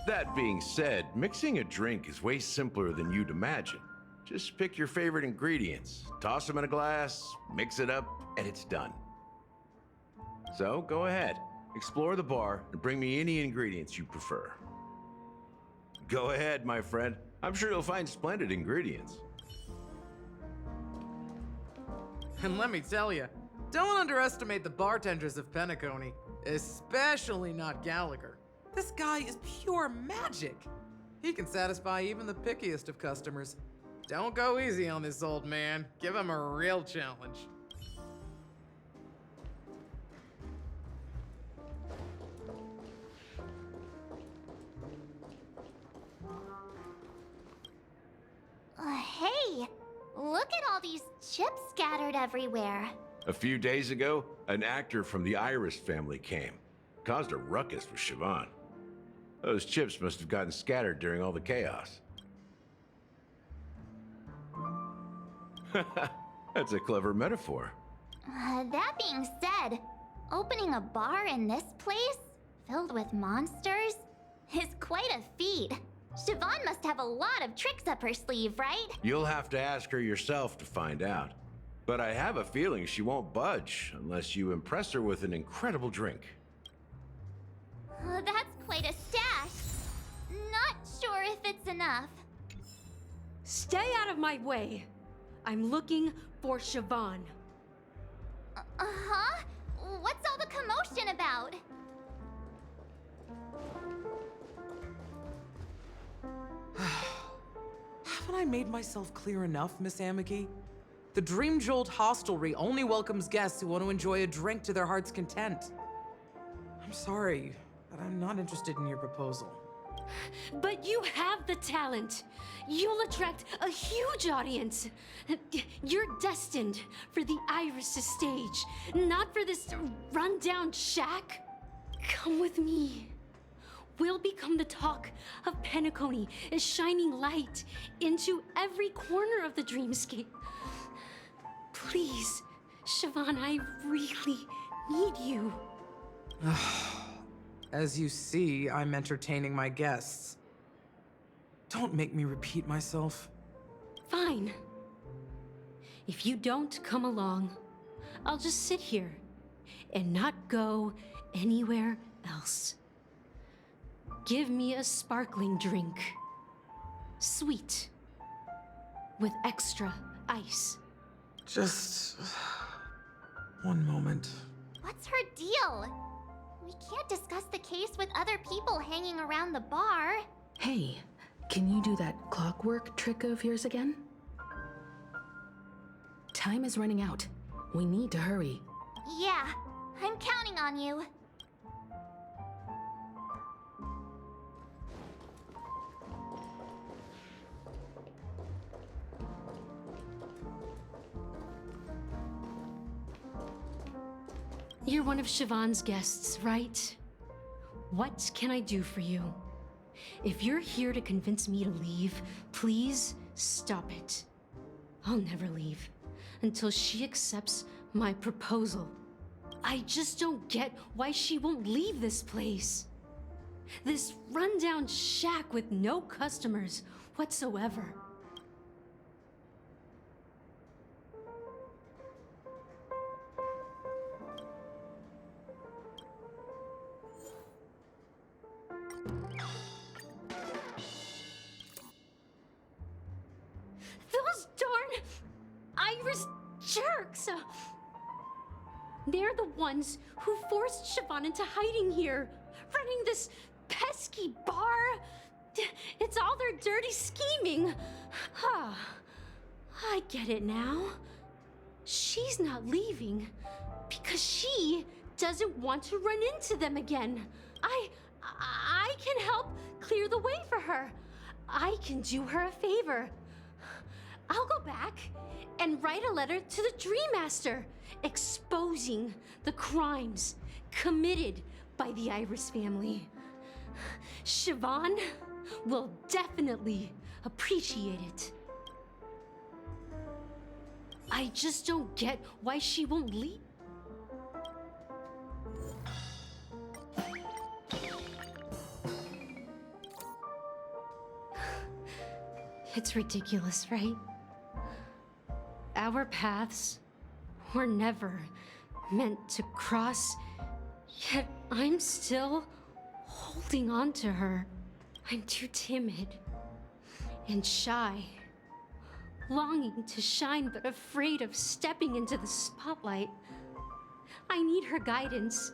That being said, mixing a drink is way simpler than you'd imagine. Just pick your favorite ingredients, toss them in a glass, mix it up, and it's done. So go ahead, explore the bar, and bring me any ingredients you prefer. Go ahead, my friend. I'm sure you'll find splendid ingredients. And let me tell you, don't underestimate the bartenders of Penacony, especially not Gallagher. This guy is pure magic. He can satisfy even the pickiest of customers. Don't go easy on this old man. Give him a real challenge. Hey, look at all these chips scattered everywhere. A few days ago, an actor from the Iris family came. Caused a ruckus with Siobhan. Those chips must have gotten scattered during all the chaos. That's a clever metaphor. That being said, opening a bar in this place, filled with monsters, is quite a feat. Siobhan must have a lot of tricks up her sleeve, right? You'll have to ask her yourself to find out. But I have a feeling she won't budge unless you impress her with an incredible drink. That's quite a stash. Not sure if it's enough. Stay out of my way. I'm looking for Siobhan. Uh-huh? What's all the commotion about? Haven't I made myself clear enough, Miss Amiki? The Dream Jolt Hostelry only welcomes guests who want to enjoy a drink to their heart's content. I'm sorry, but I'm not interested in your proposal. But you have the talent. You'll attract a huge audience. You're destined for the Iris stage, not for this rundown shack. Come with me. We'll become the talk of Penacony, a shining light into every corner of the dreamscape. Please, Siobhan, I really need you. As you see, I'm entertaining my guests. Don't make me repeat myself. Fine. If you don't come along, I'll just sit here and not go anywhere else. Give me a sparkling drink. Sweet. With extra ice. Just one moment. What's her deal? We can't discuss the case with other people hanging around the bar. Hey, can you do that clockwork trick of yours again? Time is running out. We need to hurry. Yeah, I'm counting on you. You're one of Siobhan's guests, right? What can I do for you? If you're here to convince me to leave, please stop it. I'll never leave until she accepts my proposal. I just don't get why she won't leave this place. This rundown shack with no customers whatsoever. Those darn Iris jerks! They're the ones who forced Siobhan into hiding here, running this pesky bar. It's all their dirty scheming. I get it now. She's not leaving because she doesn't want to run into them again. I can help clear the way for her. I can do her a favor. I'll go back and write a letter to the Dream Master exposing the crimes committed by the Iris family. Siobhan will definitely appreciate it. I just don't get why she won't leave. It's ridiculous, right? Our paths were never meant to cross, yet I'm still holding on to her. I'm too timid and shy, longing to shine but afraid of stepping into the spotlight. I need her guidance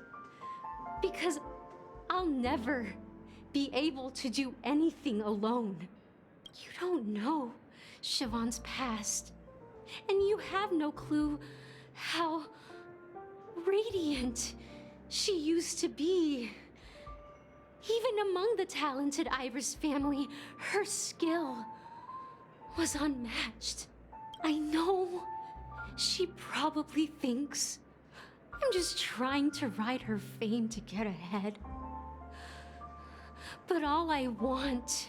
because I'll never be able to do anything alone. You don't know Siobhan's past, and you have no clue how radiant she used to be. Even among the talented Iris family, her skill was unmatched. I know she probably thinks I'm just trying to ride her fame to get ahead. But all I want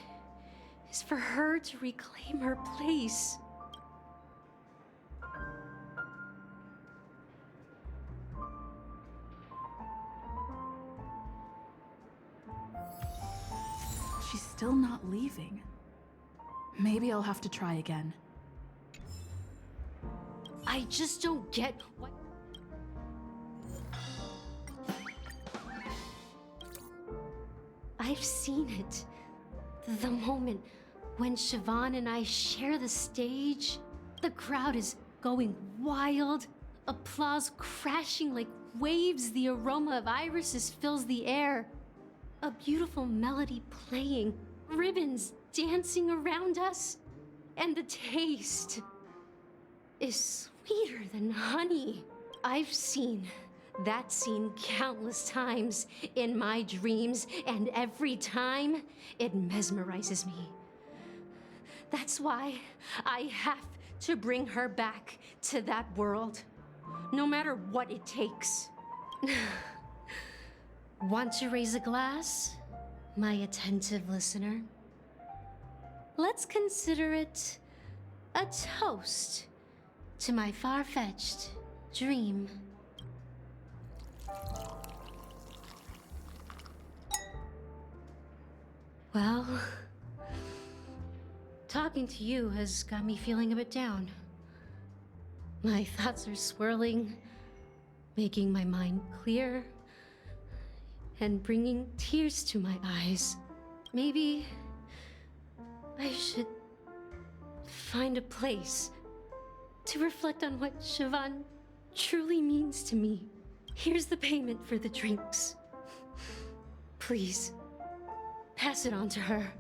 is for her to reclaim her place. She's still not leaving. Maybe I'll have to try again. I just don't get what... I've seen it. The moment when Siobhan and I share the stage, the crowd is going wild, applause crashing like waves, the aroma of irises fills the air. A beautiful melody playing, ribbons dancing around us, and the taste is sweeter than honey. I've seen that scene countless times in my dreams, and every time it mesmerizes me. That's why I have to bring her back to that world, no matter what it takes. Want to raise a glass, my attentive listener? Let's consider it a toast to my far-fetched dream. Well, talking to you has got me feeling a bit down. My thoughts are swirling, making my mind clear, and bringing tears to my eyes. Maybe I should find a place to reflect on what Siobhan truly means to me. Here's the payment for the drinks. Please, pass it on to her.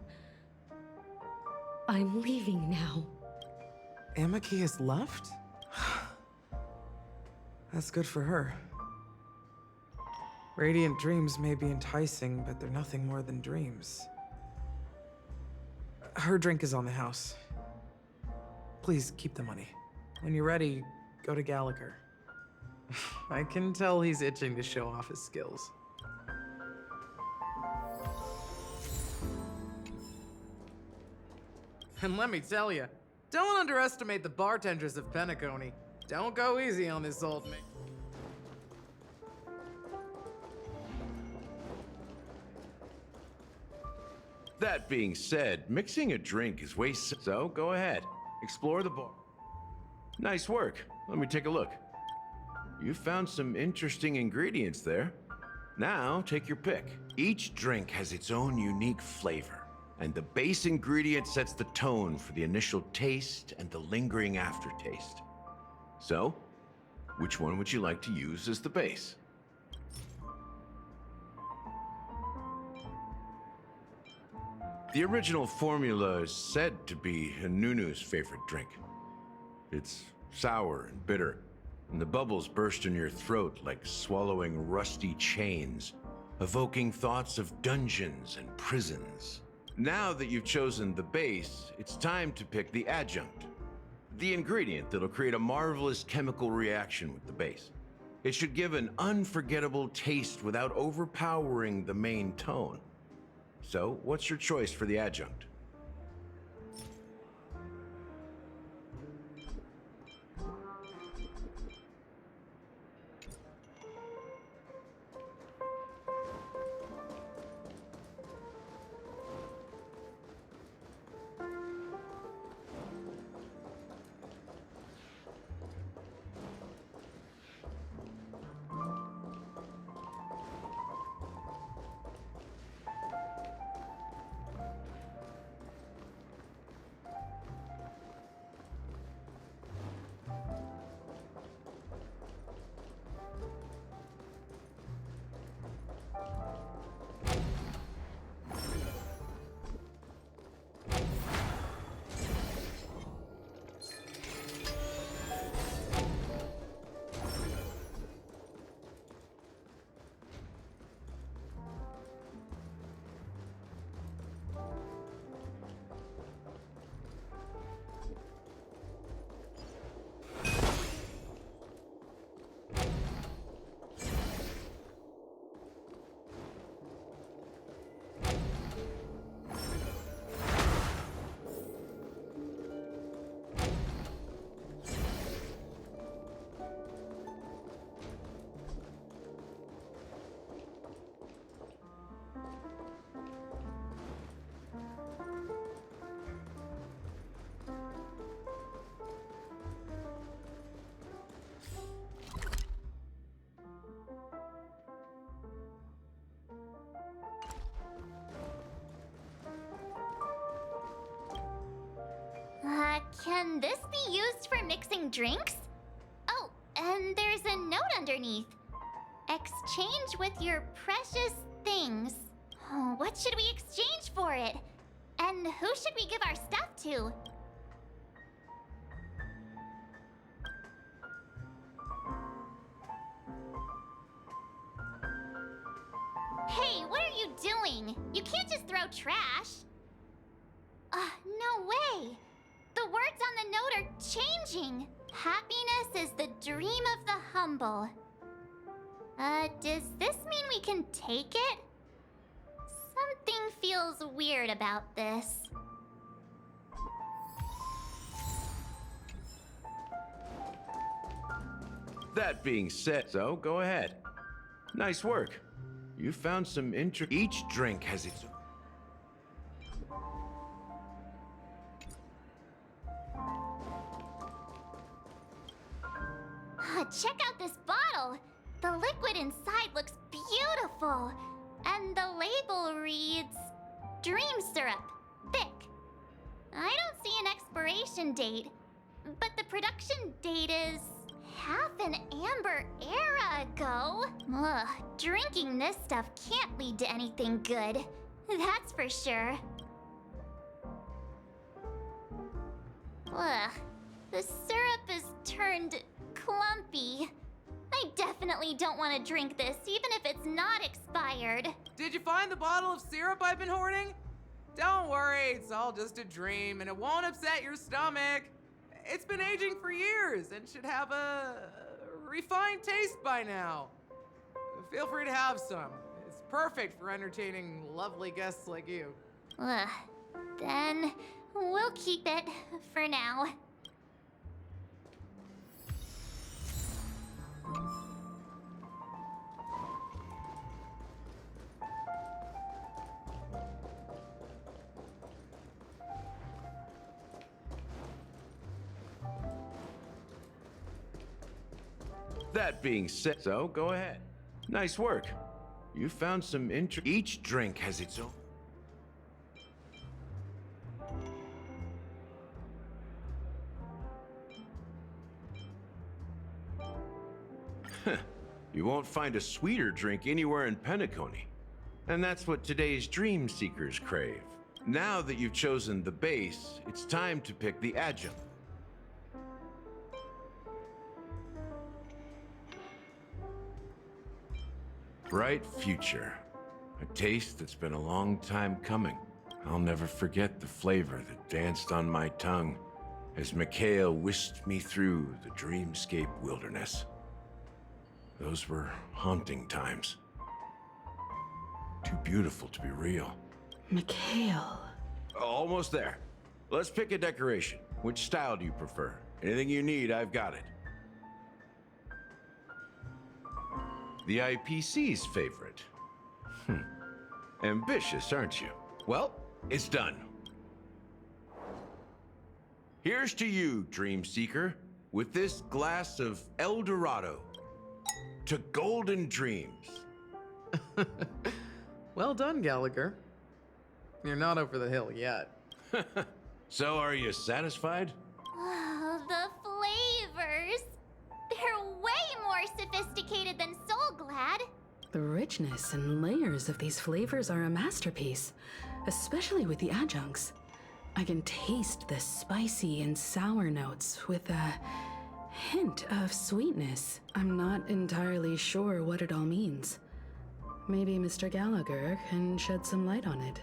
I'm leaving now. Amaki has left? That's good for her. Radiant dreams may be enticing, but they're nothing more than dreams. Her drink is on the house. Please keep the money. When you're ready, go to Gallagher. I can tell he's itching to show off his skills. And let me tell you, don't underestimate the bartenders of Penacony. Don't go easy on this old man. That being said, mixing a drink is so go ahead. Explore the bar. Nice work. Let me take a look. You found some interesting ingredients there. Now, take your pick. Each drink has its own unique flavor, and the base ingredient sets the tone for the initial taste and the lingering aftertaste. So, which one would you like to use as the base? The original formula is said to be Nunu's favorite drink. It's sour and bitter, and the bubbles burst in your throat like swallowing rusty chains, evoking thoughts of dungeons and prisons. Now that you've chosen the base, it's time to pick the adjunct, the ingredient that'll create a marvelous chemical reaction with the base. It should give an unforgettable taste without overpowering the main tone. So, what's your choice for the adjunct? Can this be used for mixing drinks? Oh, and there's a note underneath. Exchange with your precious things. Oh, what should we exchange for it? And who should we give our stuff to? Hey, what are you doing? You can't just throw trash. No way. The words on the note are changing. Happiness is the dream of the humble. Does this mean we can take it? Something feels weird about this. That being said, so go ahead. Nice work. You found some Each drink has its own. Check out this bottle. The liquid inside looks beautiful. And the label reads, Dream Syrup, thick. I don't see an expiration date, but the production date is half an amber era ago. Ugh, drinking this stuff can't lead to anything good. That's for sure. Ugh, the syrup is turned clumpy. I definitely don't want to drink this, even if it's not expired. Did you find the bottle of syrup I've been hoarding? Don't worry, it's all just a dream and it won't upset your stomach. It's been aging for years and should have a refined taste by now. Feel free to have some. It's perfect for entertaining lovely guests like you. Ugh, then we'll keep it for now. That being said, so go ahead. Nice work. You found some Each drink has its own. You won't find a sweeter drink anywhere in Penacony. And that's what today's dream seekers crave. Now that you've chosen the base, it's time to pick the adjunct. Bright future. A taste that's been a long time coming. I'll never forget the flavor that danced on my tongue as Mikhail whisked me through the dreamscape wilderness. Those were haunting times. Too beautiful to be real. Mikhail. Almost there. Let's pick a decoration. Which style do you prefer? Anything you need, I've got it. The IPC's favorite. Ambitious, aren't you? Well, it's done. Here's to you, Dream Seeker, with this glass of El Dorado. To golden dreams. Well done, Gallagher. You're not over the hill yet. So are you satisfied? Oh, the flavors. They're way more sophisticated than Soul Glad. The richness and layers of these flavors are a masterpiece, especially with the adjuncts. I can taste the spicy and sour notes with a hint of sweetness. I'm not entirely sure what it all means. Maybe Mr. Gallagher can shed some light on it.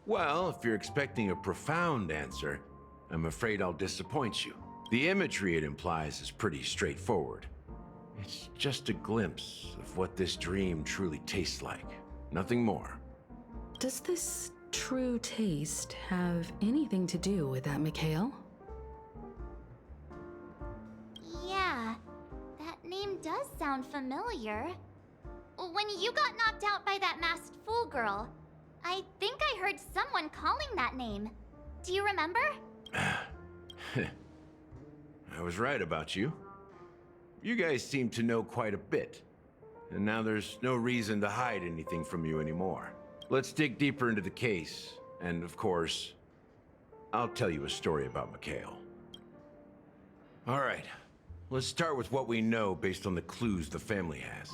Well, if you're expecting a profound answer, I'm afraid I'll disappoint you. The imagery it implies is pretty straightforward. It's just a glimpse of what this dream truly tastes like. Nothing more. Does this true taste have anything to do with that, Mikhail? Yeah, that name does sound familiar. When you got knocked out by that masked fool girl, I think I heard someone calling that name. Do you remember? I was right about you. You guys seem to know quite a bit. And now there's no reason to hide anything from you anymore. Let's dig deeper into the case. And of course, I'll tell you a story about Mikhail. All right, let's start with what we know based on the clues the family has.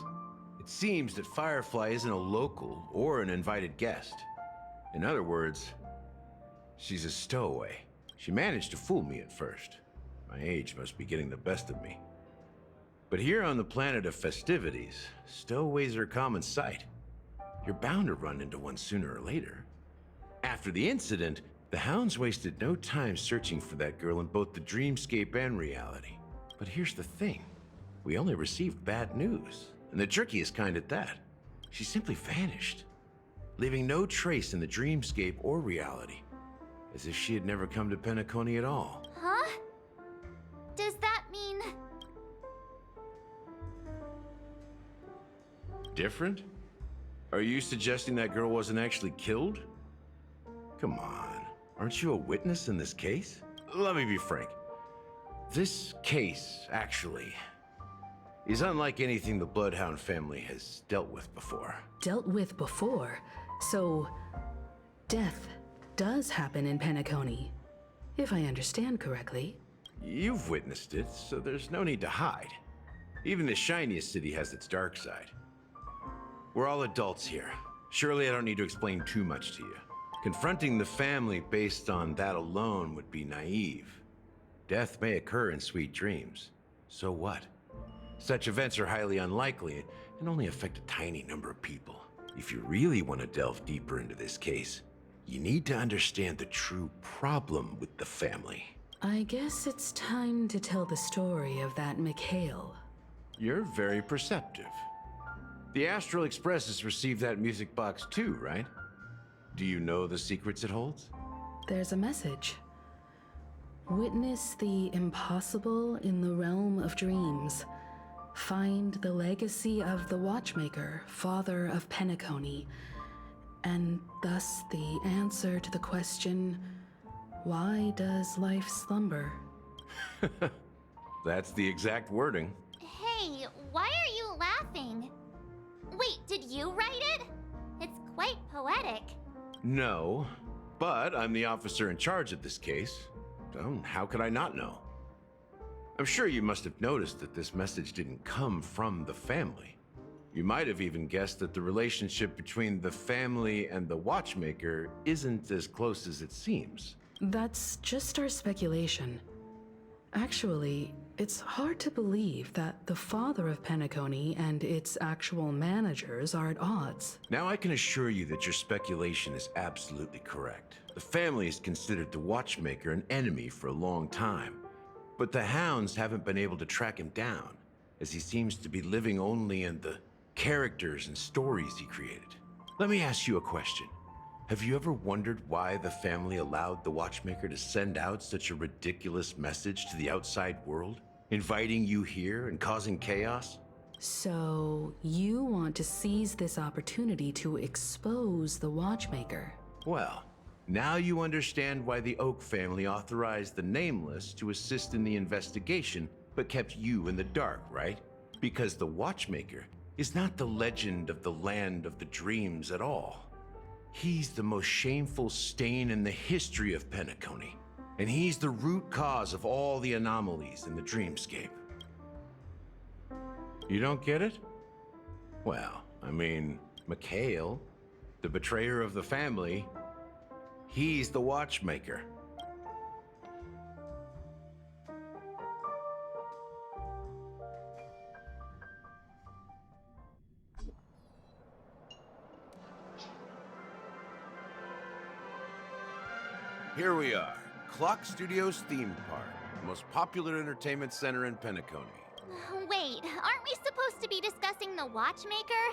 It seems that Firefly isn't a local or an invited guest. In other words, she's a stowaway. She managed to fool me at first. My age must be getting the best of me. But here on the planet of festivities, stowaways are a common sight. You're bound to run into one sooner or later. After the incident, the hounds wasted no time searching for that girl in both the dreamscape and reality. But here's the thing. We only received bad news, and the trickiest kind at that. She simply vanished, leaving no trace in the dreamscape or reality, as if she had never come to Penacony at all. Huh? Does that mean... Different? Are you suggesting that girl wasn't actually killed? Come on, aren't you a witness in this case? Let me be frank. This case, actually, is unlike anything the Bloodhound family has dealt with before. Dealt with before? So, death does happen in Penacony, if I understand correctly. You've witnessed it, so there's no need to hide. Even the shiniest city has its dark side. We're all adults here. Surely I don't need to explain too much to you. Confronting the family based on that alone would be naive. Death may occur in sweet dreams. So what? Such events are highly unlikely and only affect a tiny number of people. If you really want to delve deeper into this case, you need to understand the true problem with the family. I guess it's time to tell the story of that Mikhail. You're very perceptive. The Astral Express has received that music box too, right? Do you know the secrets it holds? There's a message. Witness the impossible in the realm of dreams. Find the legacy of the Watchmaker, father of Penacony, and thus the answer to the question, why does life slumber? That's the exact wording. Hey, why are you laughing? Wait, did you write it? It's quite poetic. No, but I'm the officer in charge of this case. So how could I not know? I'm sure you must have noticed that this message didn't come from the family. You might have even guessed that the relationship between the family and the Watchmaker isn't as close as it seems. That's just our speculation. Actually, it's hard to believe that the father of Penacony and its actual managers are at odds. Now I can assure you that your speculation is absolutely correct. The family has considered the Watchmaker an enemy for a long time, but the hounds haven't been able to track him down, as he seems to be living only in the characters and stories he created. Let me ask you a question. Have you ever wondered why the family allowed the Watchmaker to send out such a ridiculous message to the outside world, inviting you here and causing chaos? So, you want to seize this opportunity to expose the Watchmaker? Well, now you understand why the Oak family authorized the Nameless to assist in the investigation, but kept you in the dark, right? Because the Watchmaker is not the legend of the Land of the Dreams at all. He's the most shameful stain in the history of Penacony, and he's the root cause of all the anomalies in the dreamscape. You don't get it? Well, I mean, Mikhail, the betrayer of the family, he's the Watchmaker. Here we are, Clock Studios theme park, the most popular entertainment center in Penacony. Wait, aren't we supposed to be discussing the Watchmaker?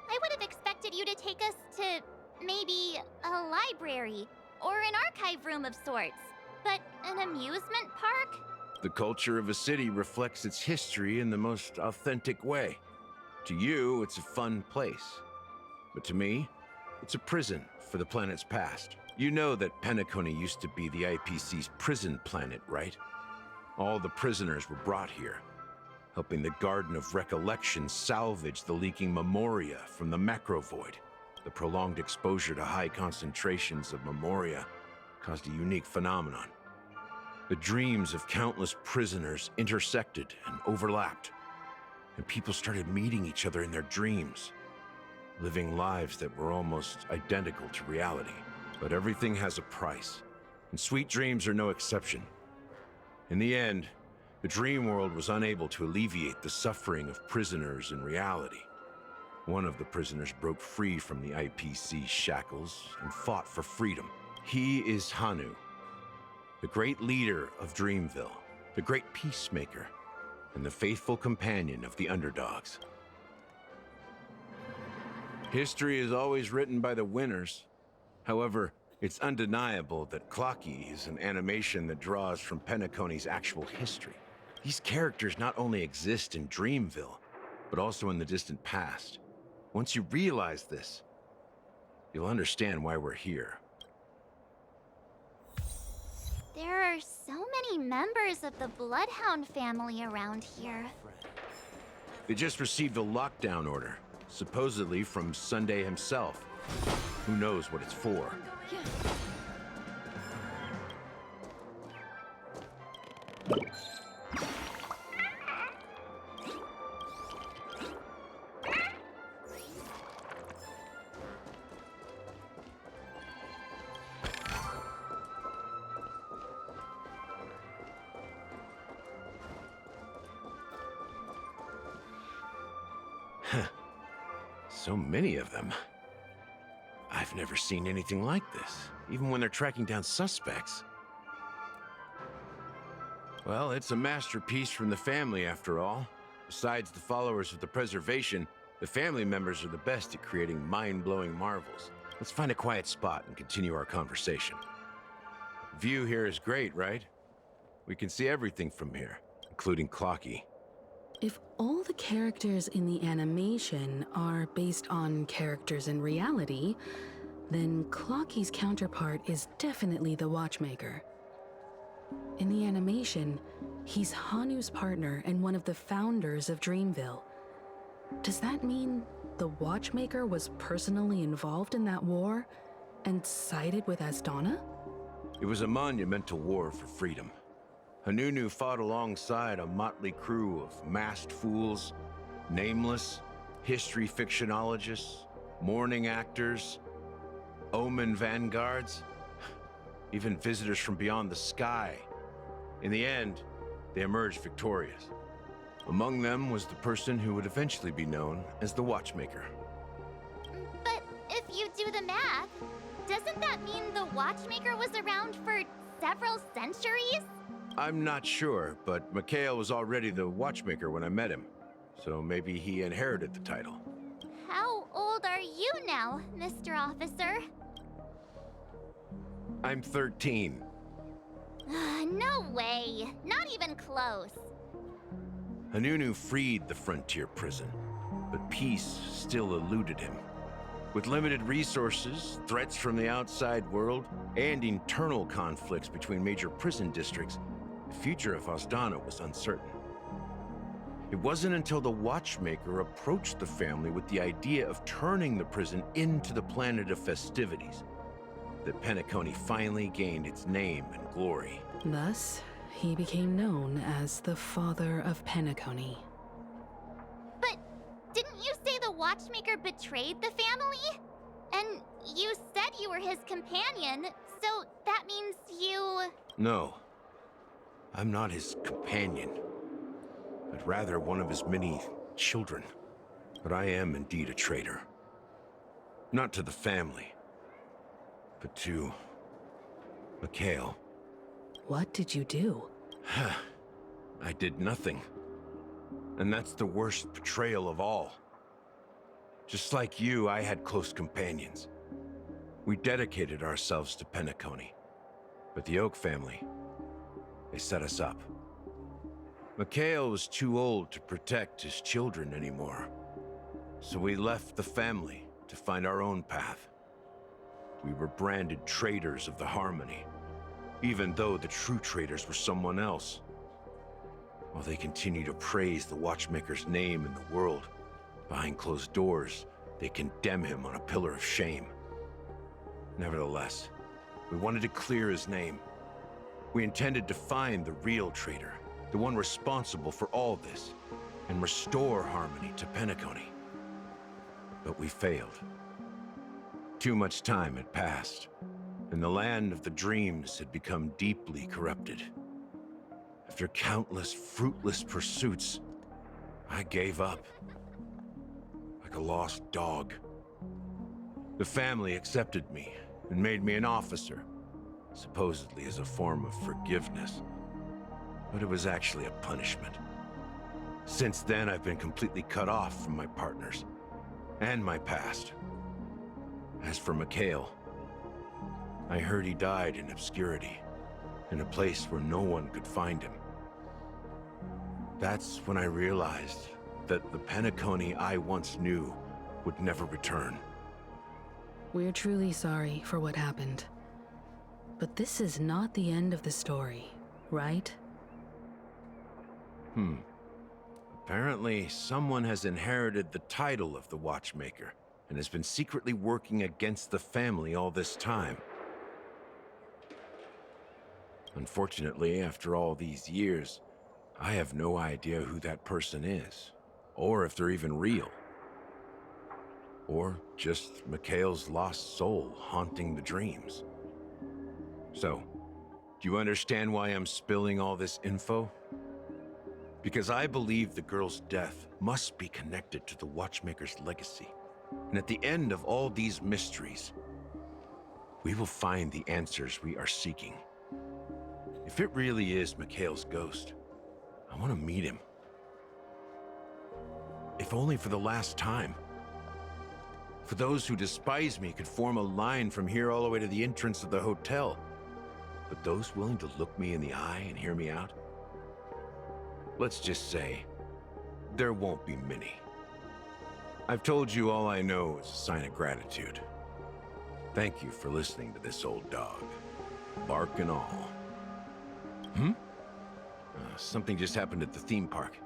I would have expected you to take us to maybe a library or an archive room of sorts. But an amusement park? The culture of a city reflects its history in the most authentic way. To you, it's a fun place. But to me, it's a prison for the planet's past. You know that Penacony used to be the IPC's prison planet, right? All the prisoners were brought here, helping the Garden of Recollection salvage the leaking memoria from the macrovoid. The prolonged exposure to high concentrations of memoria caused a unique phenomenon. The dreams of countless prisoners intersected and overlapped, and people started meeting each other in their dreams, living lives that were almost identical to reality. But everything has a price, and sweet dreams are no exception. In the end, the dream world was unable to alleviate the suffering of prisoners in reality. One of the prisoners broke free from the IPC shackles and fought for freedom. He is Hanu, the great leader of Dreamville, the great peacemaker, and the faithful companion of the underdogs. History is always written by the winners. However, it's undeniable that Clocky is an animation that draws from Penacony's actual history. These characters not only exist in Dreamville, but also in the distant past. Once you realize this, you'll understand why we're here. There are so many members of the Bloodhound family around here. They just received a lockdown order, supposedly from Sunday himself. Who knows what it's for? So many of them. I've never seen anything like this, even when they're tracking down suspects. Well, it's a masterpiece from the family, after all. Besides the followers of the preservation, the family members are the best at creating mind-blowing marvels. Let's find a quiet spot and continue our conversation. The view here is great, right? We can see everything from here, including Clocky. If all the characters in the animation are based on characters in reality, then Clocky's counterpart is definitely the Watchmaker. In the animation, he's Hanu's partner and one of the founders of Dreamville. Does that mean the Watchmaker was personally involved in that war and sided with Asdana? It was a monumental war for freedom. Hanunu fought alongside a motley crew of masked fools, nameless, history fictionologists, mourning actors, omen vanguards, even visitors from beyond the sky. In the end, they emerged victorious. Among them was the person who would eventually be known as the Watchmaker. But if you do the math, doesn't that mean the Watchmaker was around for several centuries? I'm not sure, but Mikhail was already the Watchmaker when I met him, so maybe he inherited the title. How old are you now, Mr. Officer? I'm 13. No way. Not even close. Hanunu freed the frontier prison, but peace still eluded him. With limited resources, threats from the outside world, and internal conflicts between major prison districts, the future of Asdana was uncertain. It wasn't until the Watchmaker approached the family with the idea of turning the prison into the planet of festivities that Penacony finally gained its name and glory. Thus, he became known as the Father of Penacony. But didn't you say the Watchmaker betrayed the family? And you said you were his companion, so that means you... No, I'm not his companion, but rather one of his many children. But I am indeed a traitor. Not to the family, but to Mikhail. What did you do? I did nothing. And that's the worst betrayal of all. Just like you, I had close companions. We dedicated ourselves to Penacony. But the Oak family, they set us up. Mikhail was too old to protect his children anymore. So we left the family to find our own path. We were branded traitors of the Harmony, even though the true traitors were someone else. While they continue to praise the Watchmaker's name in the world, behind closed doors, they condemn him on a pillar of shame. Nevertheless, We wanted to clear his name. We intended to find the real traitor, the one responsible for all this, and restore harmony to Penacony. But we failed. Too much time had passed, and the land of the dreams had become deeply corrupted. After countless fruitless pursuits, I gave up. Like a lost dog. The family accepted me and made me an officer, supposedly as a form of forgiveness. But it was actually a punishment. Since then, I've been completely cut off from my partners and my past. As for Mikhail, I heard he died in obscurity, in a place where no one could find him. That's when I realized that the Penacony I once knew would never return. We're truly sorry for what happened. But this is not the end of the story, right? Apparently, someone has inherited the title of the Watchmaker and has been secretly working against the family all this time. Unfortunately, after all these years, I have no idea who that person is, or if they're even real. Or just Mikhail's lost soul haunting the dreams. So, do you understand why I'm spilling all this info? Because I believe the girl's death must be connected to the Watchmaker's legacy. And at the end of all these mysteries, we will find the answers we are seeking. If it really is Mikhail's ghost, I want to meet him. If only for the last time. For those who despise me could form a line from here all the way to the entrance of the hotel. But those willing to look me in the eye and hear me out? Let's just say, there won't be many. I've told you all I know is a sign of gratitude. Thank you for listening to this old dog. Bark and all. Something just happened at the theme park.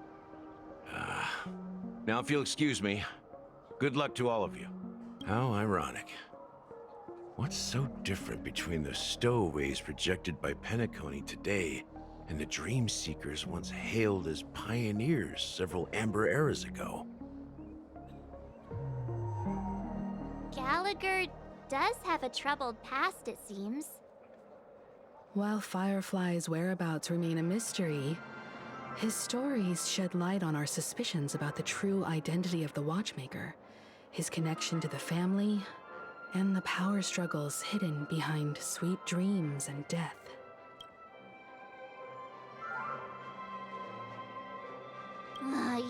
Now if you'll excuse me, good luck to all of you. How ironic. What's so different between the stowaways rejected by Penacony today and the dream seekers once hailed as pioneers several amber eras ago? Gallagher does have a troubled past, it seems. While Firefly's whereabouts remain a mystery, his stories shed light on our suspicions about the true identity of the Watchmaker, his connection to the family, and the power struggles hidden behind sweet dreams and death.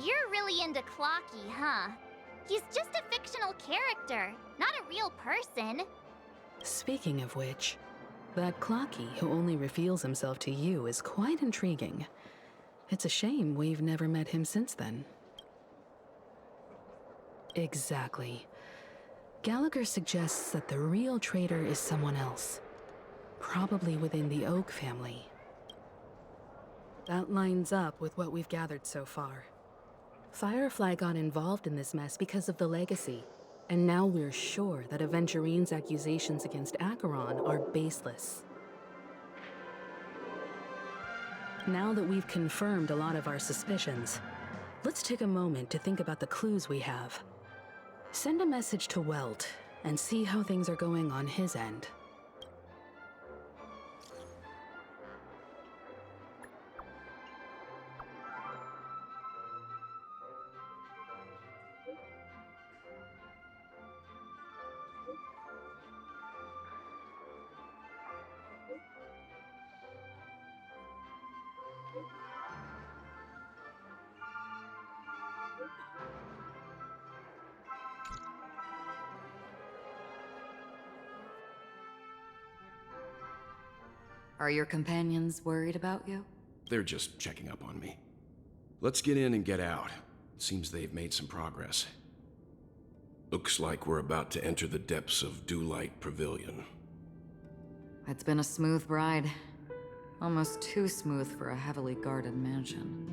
You're really into Clocky, huh? He's just a fictional character, not a real person. Speaking of which, that Clocky who only reveals himself to you is quite intriguing. It's a shame we've never met him since then. Exactly. Gallagher suggests that the real traitor is someone else, probably within the Oak family. That lines up with what we've gathered so far. Firefly got involved in this mess because of the legacy, and now we're sure that Aventurine's accusations against Acheron are baseless. Now that we've confirmed a lot of our suspicions, let's take a moment to think about the clues we have. Send a message to Welt and see how things are going on his end. Are your companions worried about you? They're just checking up on me. Let's get in and get out. Seems they've made some progress. Looks like we're about to enter the depths of Dewlight Pavilion. It's been a smooth ride. Almost too smooth for a heavily guarded mansion.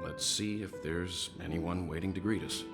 Let's see if there's anyone waiting to greet us.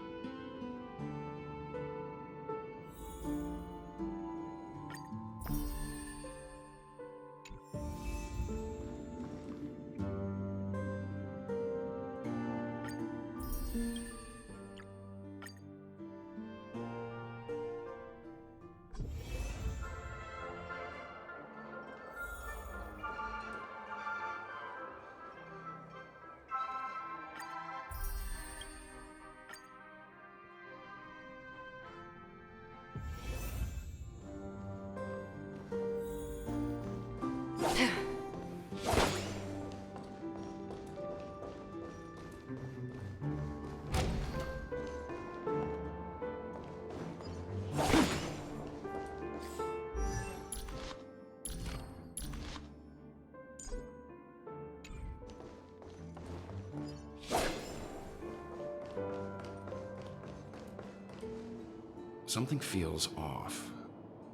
Something feels off.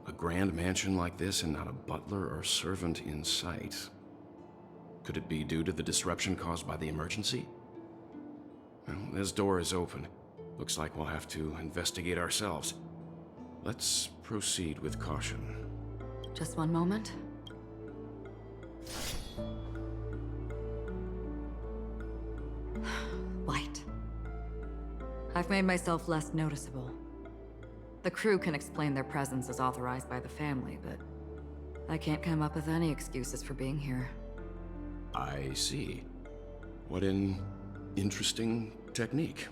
A grand mansion like this and not a butler or servant in sight. Could it be due to the disruption caused by the emergency? Well, this door is open. Looks like we'll have to investigate ourselves. Let's proceed with caution. Just one moment. Light. I've made myself less noticeable. The crew can explain their presence as authorized by the family, but I can't come up with any excuses for being here. I see. What an interesting technique.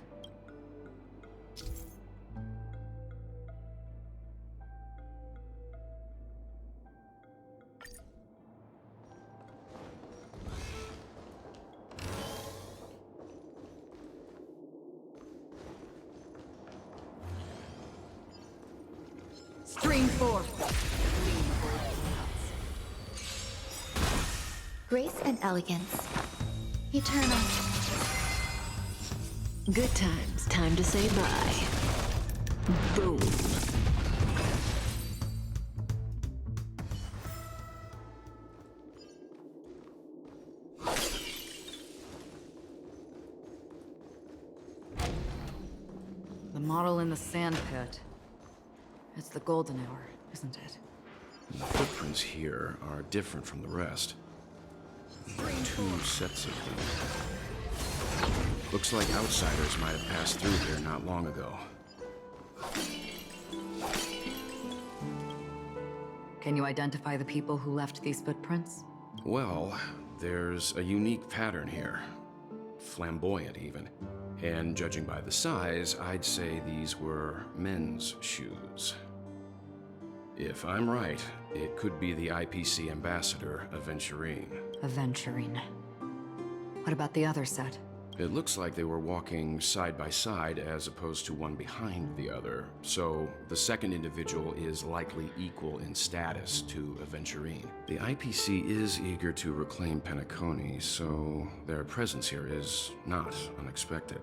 Stream 4. Grace and elegance. Eternal. Good times. Time to say bye. Boom. The model in the sand pit. It's the golden hour, isn't it? The footprints here are different from the rest. Two sets of them. Looks like outsiders might have passed through here not long ago. Can you identify the people who left these footprints? Well, there's a unique pattern here. Flamboyant, even. And judging by the size, I'd say these were men's shoes. If I'm right, it could be the IPC ambassador, Aventurine. Aventurine. What about the other set? It looks like they were walking side by side as opposed to one behind the other, so the second individual is likely equal in status to Aventurine. The IPC is eager to reclaim Penacony, so their presence here is not unexpected.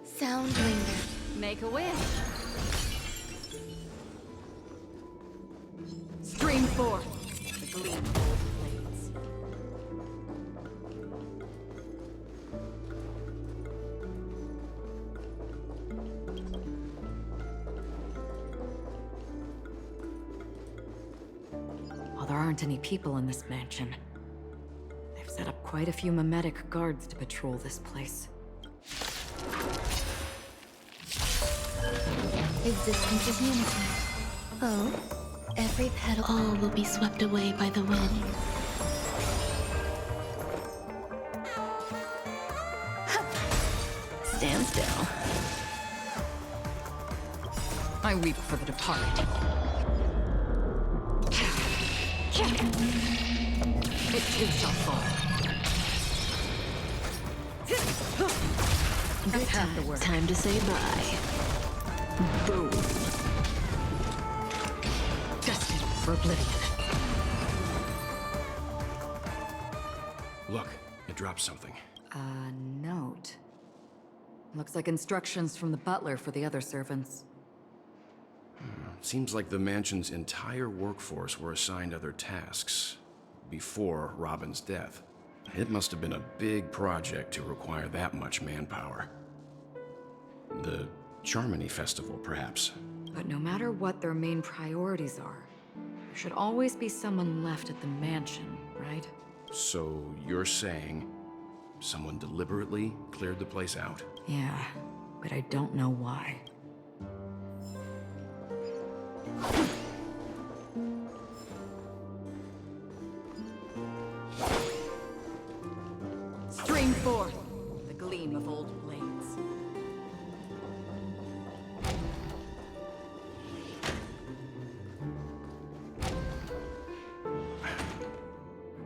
Sound linger. Make a wish. Stream 4. The gleam of old blades. While there aren't any people in this mansion, they've set up quite a few mimetic guards to patrol this place. Existence is unity. Oh, every petal. All will be swept away by the wind. Stand still. I weep for the departed. It too shall fall. Good times. Time to say bye. Boom. Destined for oblivion. Look, it dropped something. A note. Looks like instructions from the butler for the other servants. Seems like the mansion's entire workforce were assigned other tasks before Robin's death. It must have been a big project to require that much manpower. The Charmony Festival, perhaps. But no matter what their main priorities are, there should always be someone left at the mansion, right? So you're saying someone deliberately cleared the place out? Yeah, but I don't know why. forth the gleam of old blades.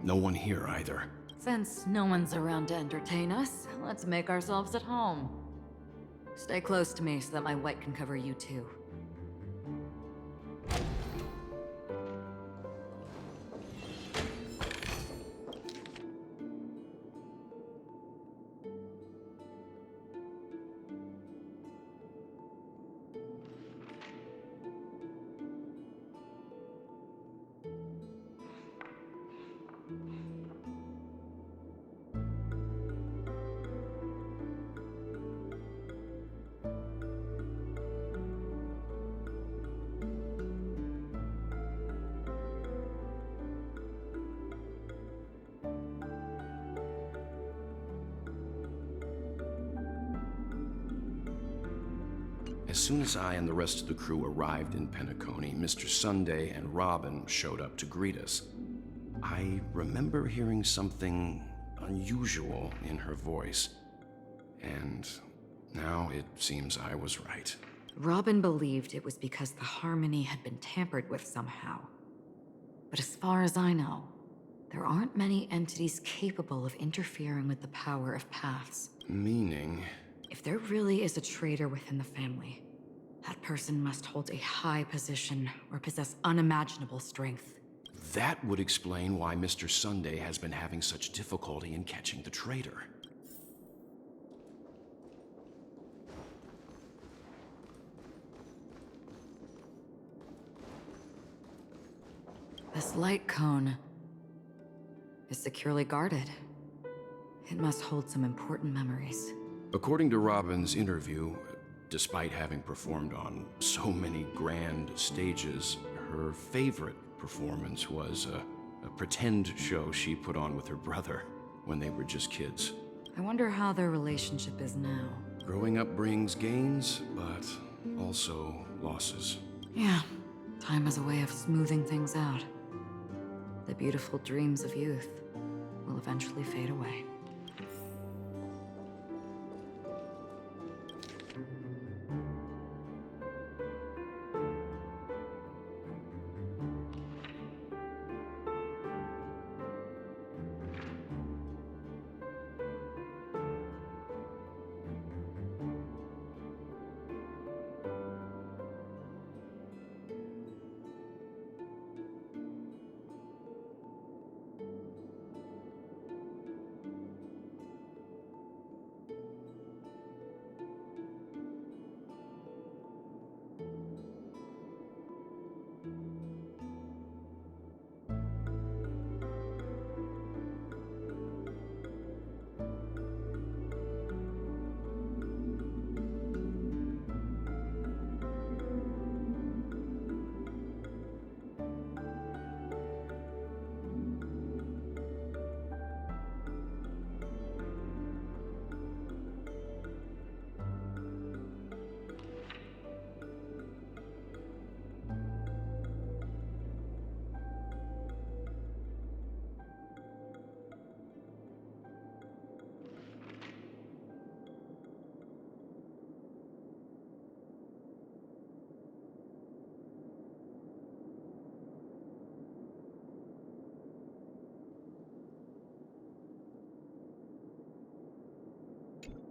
No one here either. Since no one's around to entertain us, let's make ourselves at home. Stay close to me so that my white can cover you too. As soon as I and the rest of the crew arrived in Penacony, Mr. Sunday and Robin showed up to greet us. I remember hearing something unusual in her voice, and now it seems I was right. Robin believed it was because the harmony had been tampered with somehow. But as far as I know, there aren't many entities capable of interfering with the power of paths. Meaning? If there really is a traitor within the family, that person must hold a high position or possess unimaginable strength. That would explain why Mr. Sunday has been having such difficulty in catching the traitor. This light cone is securely guarded. It must hold some important memories. According to Robin's interview, despite having performed on so many grand stages, her favorite performance was a pretend show she put on with her brother when they were just kids. I wonder how their relationship is now. Growing up brings gains, but also losses. Yeah, time is a way of smoothing things out. The beautiful dreams of youth will eventually fade away.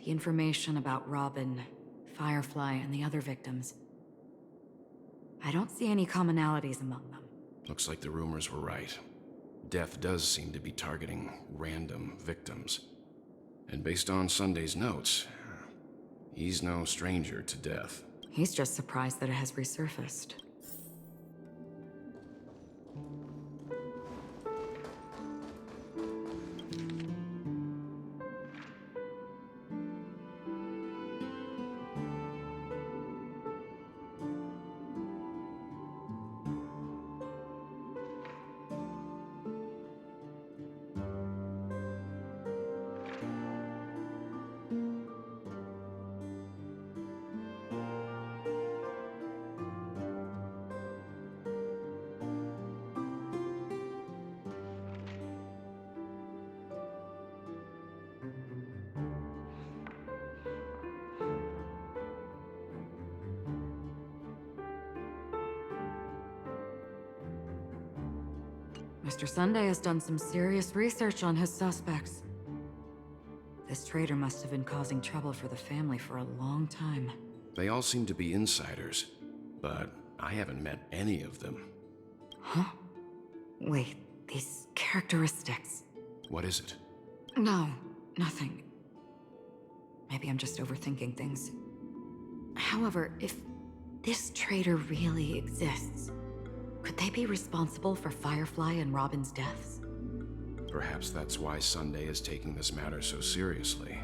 The information about Robin, Firefly, and the other victims. I don't see any commonalities among them. Looks like the rumors were right. Death does seem to be targeting random victims. And based on Sunday's notes, he's no stranger to death. He's just surprised that it has resurfaced. Mr. Sunday has done some serious research on his suspects. This traitor must have been causing trouble for the family for a long time. They all seem to be insiders, but I haven't met any of them. Huh? Wait, these characteristics. What is it? No, nothing. Maybe I'm just overthinking things. However, if this traitor really exists, could they be responsible for Firefly and Robin's deaths? Perhaps that's why Sunday is taking this matter so seriously.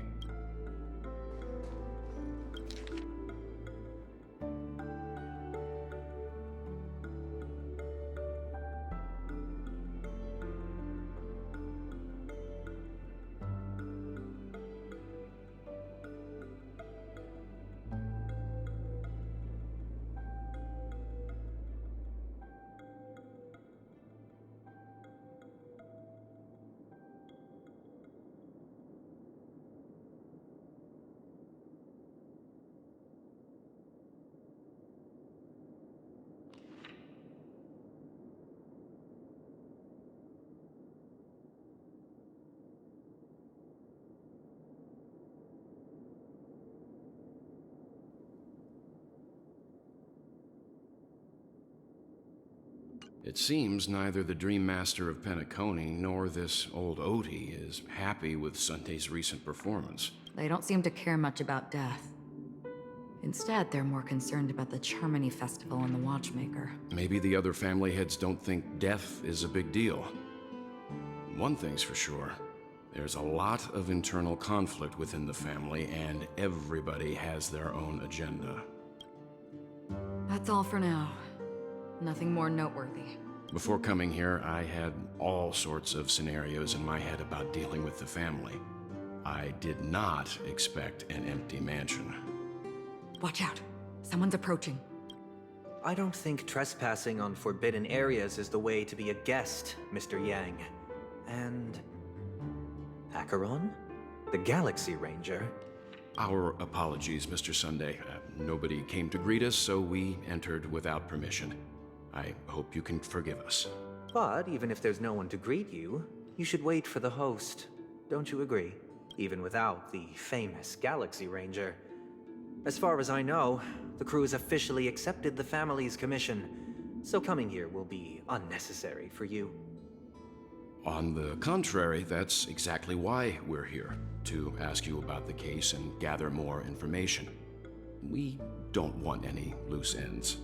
It seems neither the Dream Master of Penacony nor this old Odie is happy with Sunday's recent performance. They don't seem to care much about death. Instead, they're more concerned about the Charmony Festival and the Watchmaker. Maybe the other family heads don't think death is a big deal. One thing's for sure. There's a lot of internal conflict within the family, and everybody has their own agenda. That's all for now. Nothing more noteworthy. Before coming here, I had all sorts of scenarios in my head about dealing with the family. I did not expect an empty mansion. Watch out. Someone's approaching. I don't think trespassing on forbidden areas is the way to be a guest, Mr. Yang. And... Acheron? The Galaxy Ranger? Our apologies, Mr. Sunday. Nobody came to greet us, so we entered without permission. I hope you can forgive us. But even if there's no one to greet you, you should wait for the host. Don't you agree? Even without the famous Galaxy Ranger. As far as I know, the crew has officially accepted the family's commission, so coming here will be unnecessary for you. On the contrary, that's exactly why we're here, to ask you about the case and gather more information. We don't want any loose ends.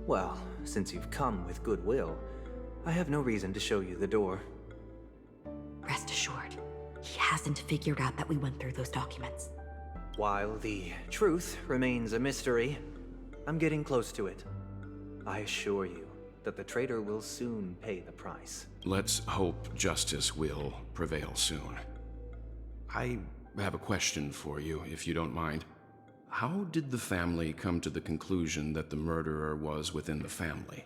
Well, since you've come with goodwill, I have no reason to show you the door. Rest assured, he hasn't figured out that we went through those documents. While the truth remains a mystery, I'm getting close to it. I assure you that the traitor will soon pay the price. Let's hope justice will prevail soon. I have a question for you, if you don't mind. How did the family come to the conclusion that the murderer was within the family?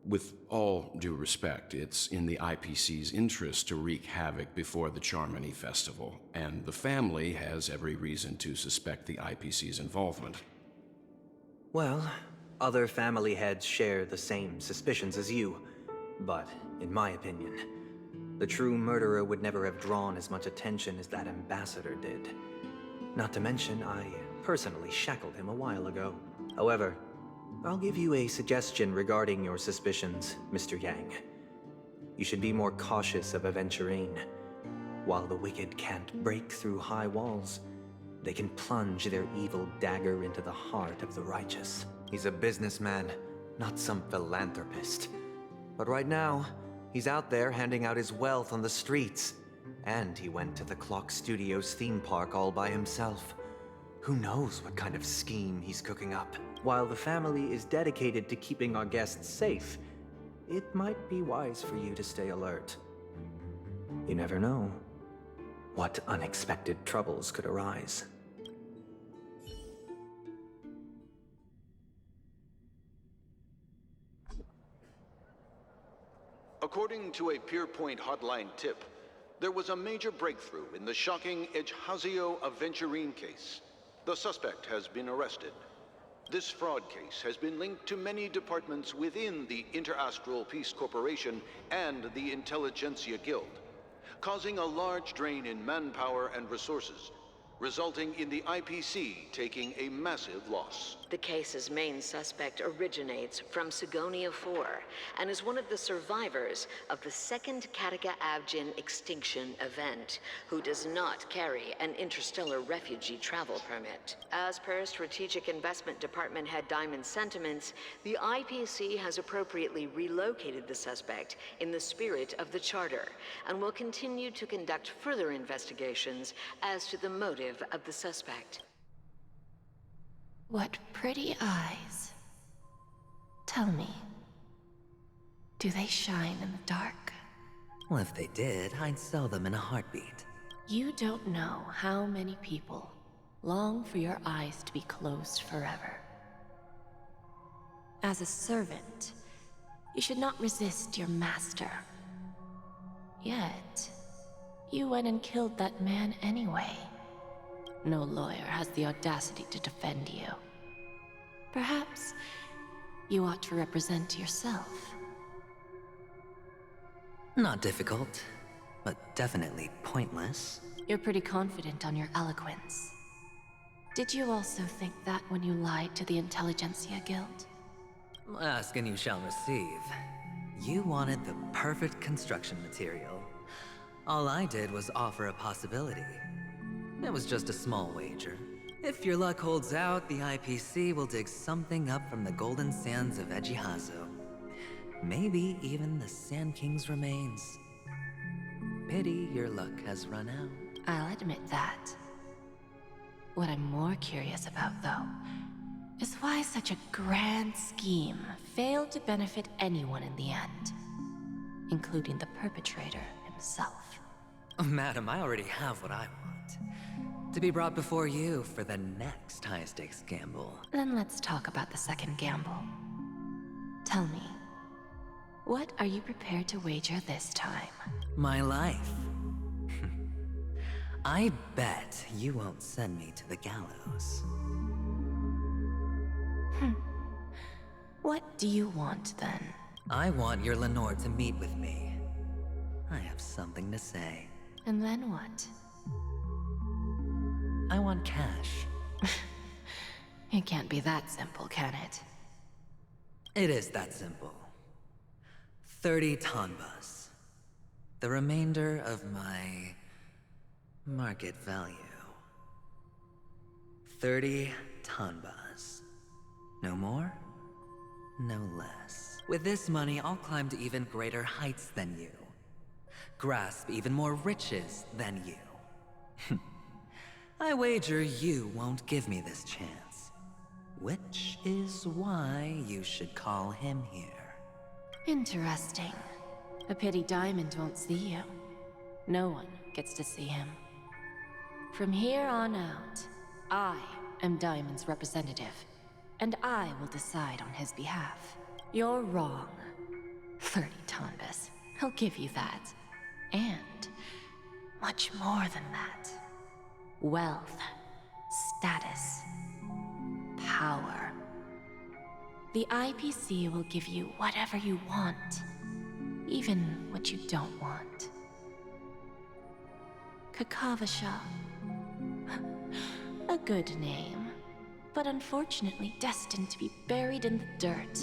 With all due respect, it's in the IPC's interest to wreak havoc before the Charmony Festival, and the family has every reason to suspect the IPC's involvement. Well, other family heads share the same suspicions as you, but in my opinion, the true murderer would never have drawn as much attention as that ambassador did. Not to mention, I personally shackled him a while ago. However, I'll give you a suggestion regarding your suspicions, Mr. Yang. You should be more cautious of Aventurine. While the wicked can't break through high walls, they can plunge their evil dagger into the heart of the righteous. He's a businessman, not some philanthropist. But right now, he's out there handing out his wealth on the streets. And he went to the Clock Studios theme park all by himself. Who knows what kind of scheme he's cooking up? While the family is dedicated to keeping our guests safe, it might be wise for you to stay alert. You never know what unexpected troubles could arise. According to a Pierpoint hotline tip, there was a major breakthrough in the shocking Ejhazio Aventurine case. The suspect has been arrested. This fraud case has been linked to many departments within the Interastral Peace Corporation and the Intelligentsia Guild, causing a large drain in manpower and resources, resulting in the IPC taking a massive loss. The case's main suspect originates from Sigonia 4 and is one of the survivors of the second Kataka Abjin extinction event, who does not carry an interstellar refugee travel permit. As per Strategic Investment Department Head Diamond's sentiments, the IPC has appropriately relocated the suspect in the spirit of the Charter and will continue to conduct further investigations as to the motive of the suspect. What pretty eyes. Tell me, do they shine in the dark? Well, if they did, I'd sell them in a heartbeat. You don't know how many people long for your eyes to be closed forever. As a servant, you should not resist your master. Yet, you went and killed that man anyway. No lawyer has the audacity to defend you. Perhaps you ought to represent yourself. Not difficult, but definitely pointless. You're pretty confident on your eloquence. Did you also think that when you lied to the Intelligentsia Guild? Ask and you shall receive. You wanted the perfect construction material. All I did was offer a possibility. It was just a small wager. If your luck holds out, the IPC will dig something up from the golden sands of Ejihazo. Maybe even the Sand King's remains. Pity your luck has run out. I'll admit that. What I'm more curious about, though, is why such a grand scheme failed to benefit anyone in the end, including the perpetrator himself. Madam, I already have what I want. To be brought before you for the next high-stakes gamble. Then let's talk about the second gamble. Tell me, what are you prepared to wager this time? My life. I bet you won't send me to the gallows. What do you want, then? I want your Lenore to meet with me. I have something to say. And then what? I want cash. It can't be that simple, can it? It is that simple. 30 tanbas. The remainder of my market value. 30 tanbas. No more, no less. With this money, I'll climb to even greater heights than you. Grasp even more riches than you. I wager you won't give me this chance. Which is why you should call him here. Interesting. A pity Diamond won't see you. No one gets to see him. From here on out, I am Diamond's representative, and I will decide on his behalf. You're wrong. 30 tanbas. I'll give you that. And much more than that. Wealth, status, power. The IPC will give you whatever you want, even what you don't want. Kakavasha. A good name, but unfortunately destined to be buried in the dirt.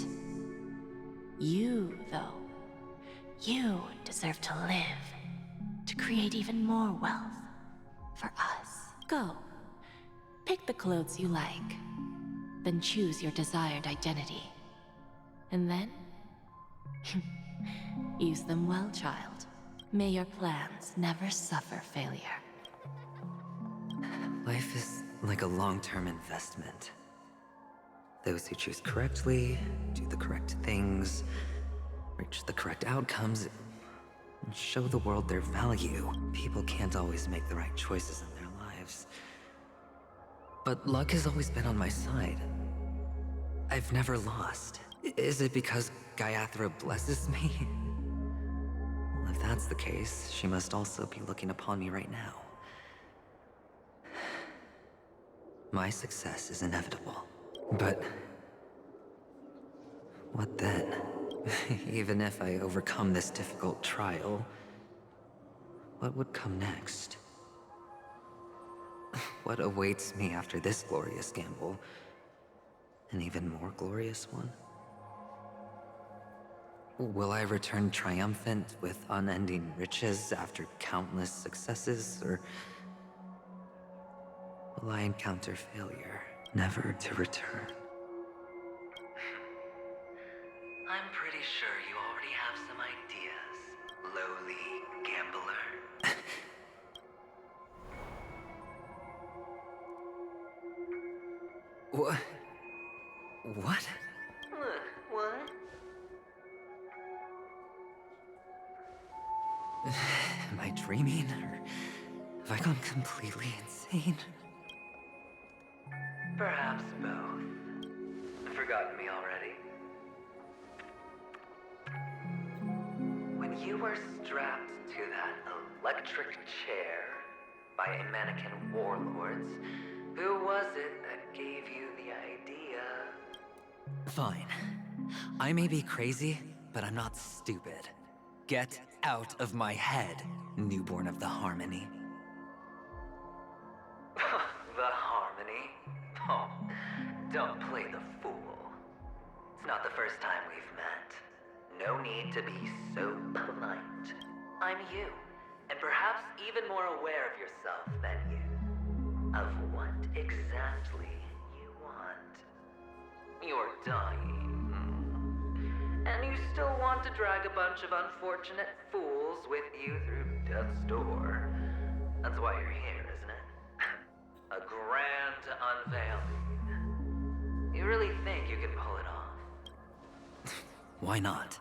You, though, you deserve to live, to create even more wealth for us. Go. Pick the clothes you like, then choose your desired identity. And then, use them well, child. May your plans never suffer failure. Life is like a long-term investment. Those who choose correctly, do the correct things, reach the correct outcomes, and show the world their value. People can't always make the right choices in their lives. But luck has always been on my side. I've never lost. Is it because Gayathra blesses me? Well, if that's the case, she must also be looking upon me right now. My success is inevitable. But what then? Even if I overcome this difficult trial, what would come next? What awaits me after this glorious gamble? An even more glorious one? Will I return triumphant with unending riches after countless successes, or will I encounter failure, never to return? I'm pretty sure you already have some ideas, lowly gambler. What? What? What? Am I dreaming, or have I gone completely insane? Perhaps both. Forgotten me already? When you were strapped to that electric chair by a mannequin warlords, who was it that gave you the idea? Fine. I may be crazy, but I'm not stupid. Get out of my head, newborn of the Harmony. The Harmony? Oh, don't play the fool. It's not the first time we've met. No need to be so polite. I'm you, and perhaps even more aware of yourself than you. Of what exactly you want. You're dying. And you still want to drag a bunch of unfortunate fools with you through death's door. That's why you're here, isn't it? A grand unveiling. You really think you can pull it off? Why not?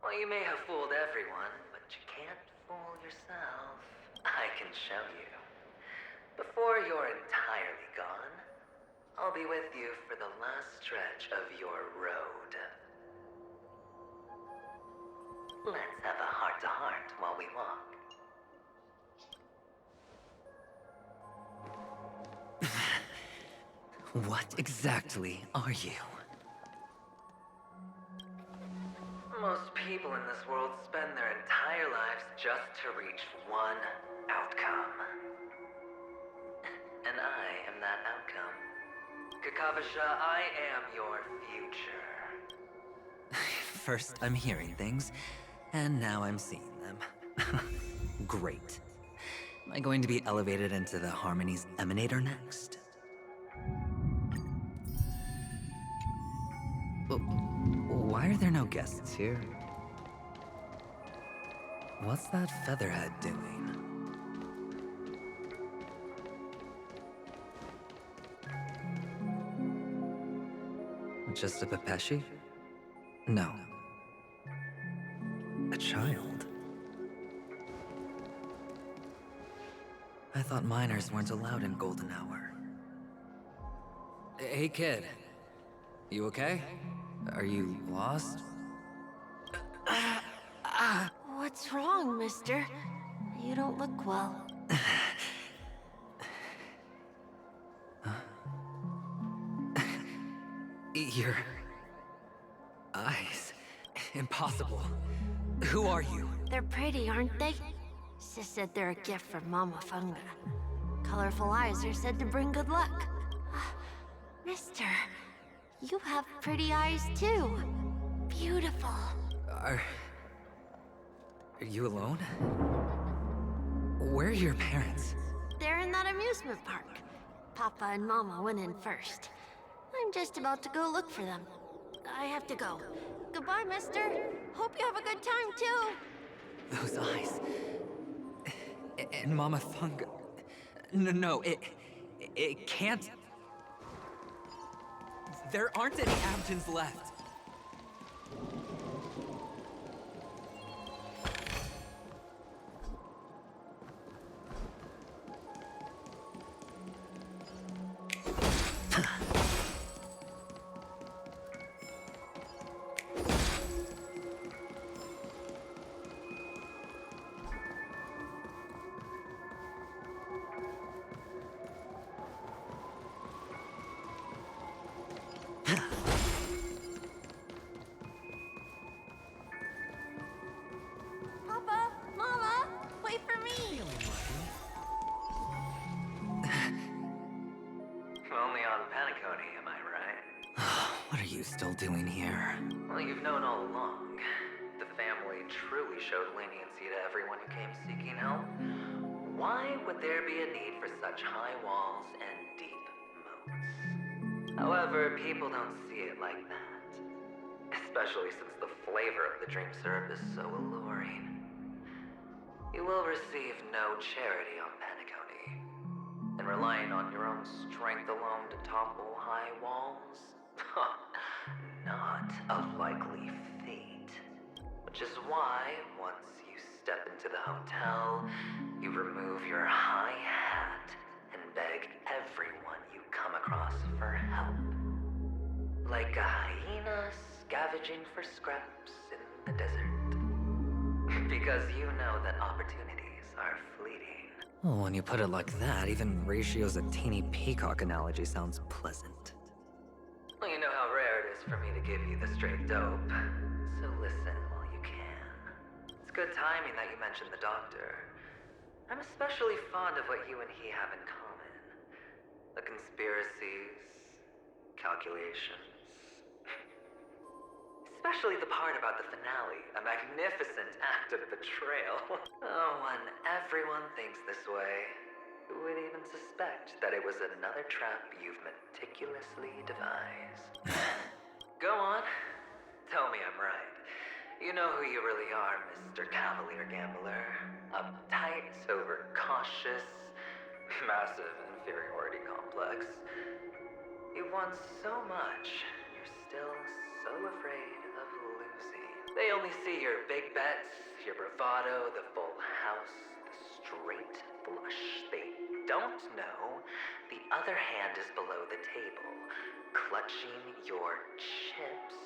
Well, you may have fooled everyone, but you can't fool yourself. I can show you. Before you're entirely gone, I'll be with you for the last stretch of your road. Let's have a heart-to-heart while we walk. What exactly are you? Most people in this world spend their entire lives just to reach one outcome. And I am that outcome. Kakavasha, I am your future. First, I'm hearing things, and now I'm seeing them. Great. Am I going to be elevated into the Harmony's Emanator next? Why are there no guests here? What's that featherhead doing? Just a Pepeshi? No. A child? I thought minors weren't allowed in Golden Hour. Hey kid, you okay? Are you lost? What's wrong, mister? You don't look well. Your eyes. Impossible. Who are you? They're pretty, aren't they? Sis said they're a gift from Mama Funga. Colorful eyes are said to bring good luck. Mister, you have pretty eyes too. Beautiful. Are you alone? Where are your parents? They're in that amusement park. Papa and Mama went in first. I'm just about to go look for them. I have to go. Goodbye, mister. Hope you have a good time, too. Those eyes. And Mama Funga. No, it can't. There aren't any Abjins left. you still doing here? Well, you've known all along. The family truly showed leniency to everyone who came seeking help. Why would there be a need for such high walls and deep moats? However, people don't see it like that. Especially since the flavor of the drink syrup is so alluring. You will receive no charity on Pentaconey. And relying on your own strength alone to topple high walls? Not a likely fate. Which is why, once you step into the hotel, you remove your high hat and beg everyone you come across for help. Like a hyena scavenging for scraps in the desert. Because you know that opportunities are fleeting. Oh, when you put it like that, even Ratio's a teeny peacock analogy sounds pleasant. Well, you know how rare it is for me to give you the straight dope. So listen while you can. It's good timing that you mentioned the doctor. I'm especially fond of what you and he have in common. The conspiracies, calculations. Especially the part about the finale, a magnificent act of betrayal. Oh, when everyone thinks this way, who would even suspect that it was another trap you've meticulously devised? Go on. Tell me I'm right. You know who you really are, Mr. Cavalier Gambler. Uptight, overcautious, massive inferiority complex. You've won so much, you're still so afraid of losing. They only see your big bets, your bravado, the full house, the straight flush. They don't know the other hand is below the table, clutching your chips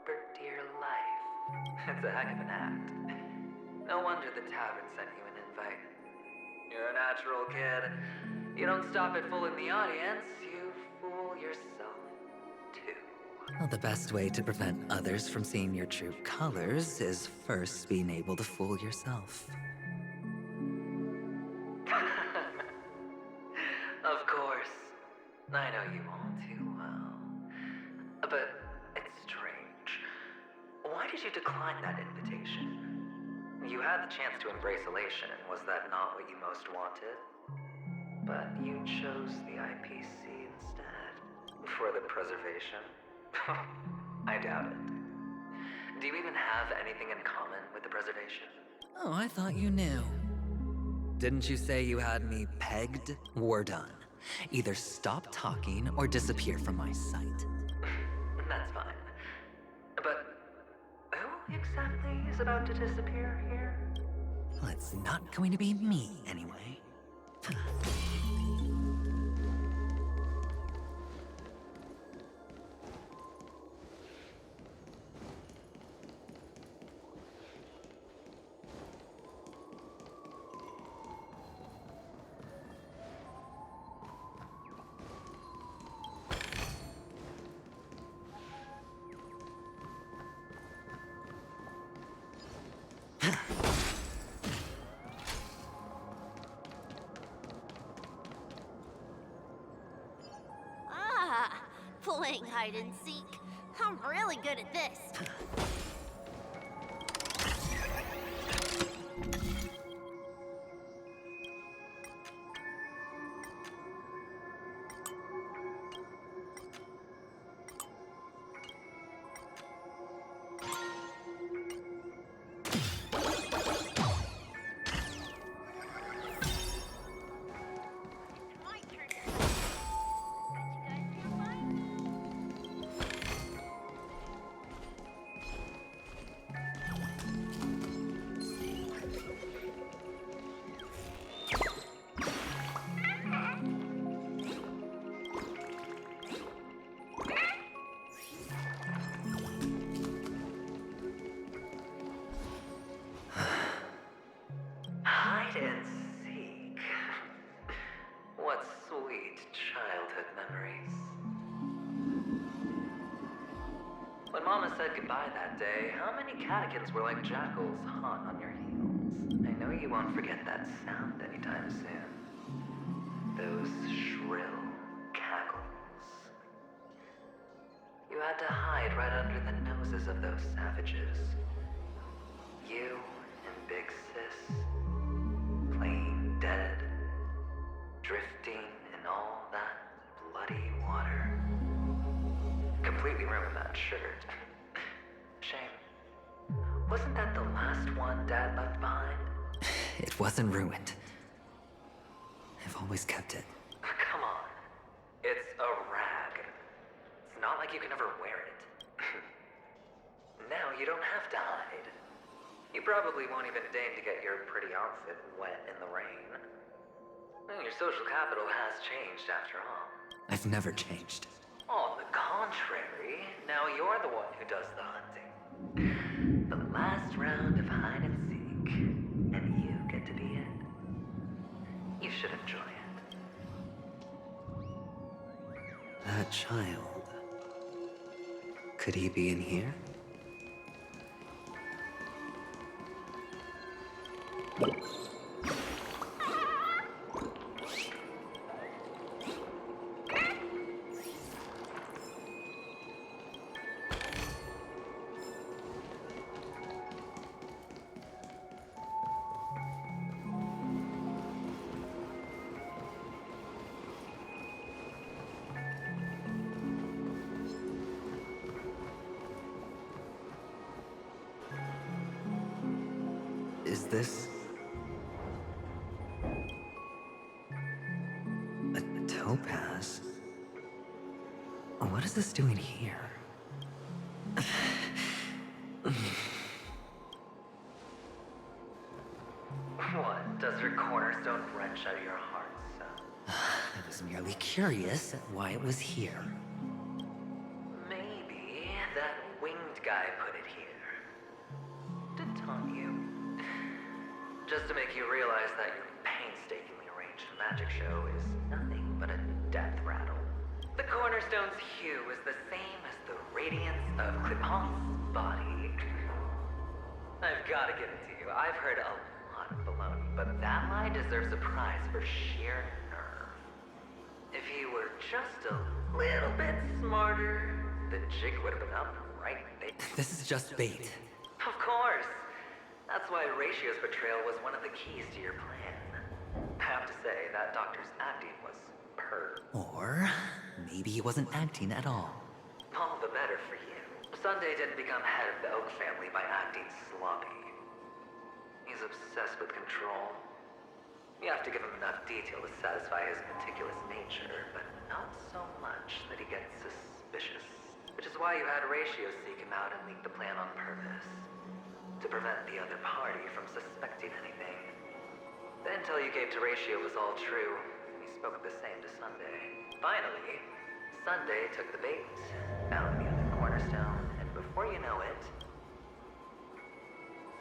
for dear life. It's a heck of an act. No wonder the tavern sent you an invite. You're a natural kid. You don't stop at fooling the audience, you fool yourself too. Well, the best way to prevent others from seeing your true colors is first being able to fool yourself. Of course. I know you all too well. But it's strange. Why did you decline that invitation? You had the chance to embrace elation, was that not what you most wanted? But you chose the IPC instead. For the preservation? I doubt it. Do you even have anything in common with the preservation? Oh, I thought you knew. Didn't you say you had me pegged? We're done. Either stop talking or disappear from my sight. That's fine. But who exactly is about to disappear here? Well, it's not going to be me, anyway. Playing hide and seek. I'm really good at this. Hide and seek. What sweet childhood memories. When Mama said goodbye that day, how many catechins were like jackals hot on your heels? I know you won't forget that sound anytime soon. Those shrill cackles. You had to hide right under the noses of those savages. You and Big Sis, playing dead, drifting in all that bloody water. Completely ruined that shirt. Shame. Wasn't that the last one Dad left behind? It wasn't ruined. I've always kept it. Come on. It's a rag. It's not like you can ever wear it. Now you don't have to hide. You probably won't even deign to get your pretty outfit wet in the rain. Your social capital has changed after all. I've never changed. On the contrary, now you're the one who does the hunting. The last round of hide and seek, and you get to be it. You should enjoy it. That child. Could he be in here? Is this... a topaz? What is this doing here? What? Does her cornerstone wrench at your heart, son? I was merely curious at why it was here. Maybe that winged guy put it here. To taunt you. Just to make you realize that your painstakingly arranged magic show is nothing but a death rattle. The cornerstone's hue is the same as the radiance of Cliphont's body. I've gotta give it to you. I've heard a lot of baloney, but that lie deserves a prize for sheer nerve. If he were just a little bit smarter, the jig would have been up right there. This is just bait. Of course. That's why Ratio's betrayal was one of the keys to your plan. I have to say, that doctor's acting was superb. Or maybe he wasn't acting at all. All the better for you. Sunday didn't become head of the Oak family by acting sloppy. He's obsessed with control. You have to give him enough detail to satisfy his meticulous nature, but not so much that he gets suspicious. Which is why you had Ratio seek him out and leak the plan on purpose. To prevent the other party from suspecting anything. The intel you gave to Ratio was all true. He spoke the same to Sunday. Finally, Sunday took the bait, found the other cornerstone, and before you know it,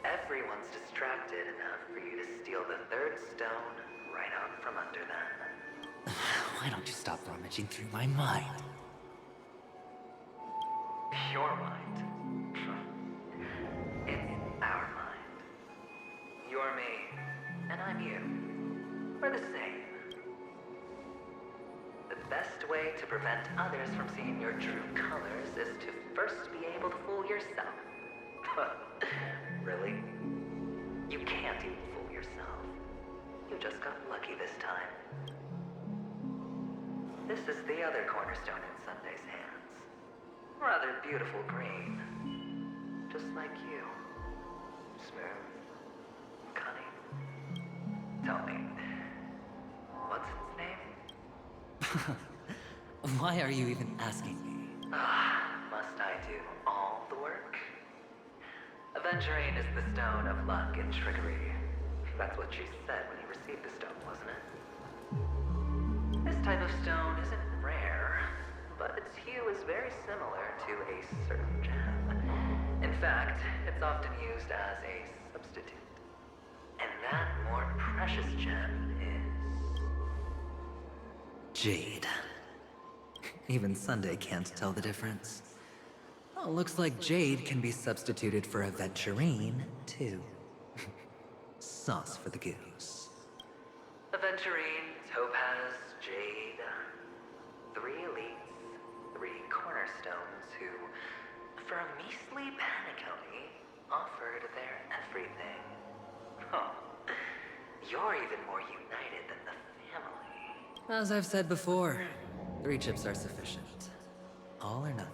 everyone's distracted enough for you to steal the third stone right out from under them. Why don't you stop rummaging through my mind? Your mind. It's our mind. You're me, and I'm you. We're the same. The best way to prevent others from seeing your true colors is to first be able to fool yourself. Really? You can't even fool yourself. You just got lucky this time. This is the other cornerstone in Sunday's hands. Rather beautiful green. Just like you. Smooth. Cunning. Tell me, what's its name? Why are you even asking me? Must I do all the work? Aventurine is the stone of luck and trickery. That's what she said when you received the stone, wasn't it? This type of stone isn't rare, but its hue is very similar to a certain gem. In fact, it's often used as a substitute. And that more precious gem is... Jade. Even Sunday can't tell the difference. Oh, looks like Jade can be substituted for Aventurine, too. Sauce for the goose. Aventurine, Topaz, Jade. 3 elites, 3 corners. cornerstones who, for a measly penny, offered their everything. Oh, you're even more united than the family. As I've said before, 3 chips are sufficient. All or nothing.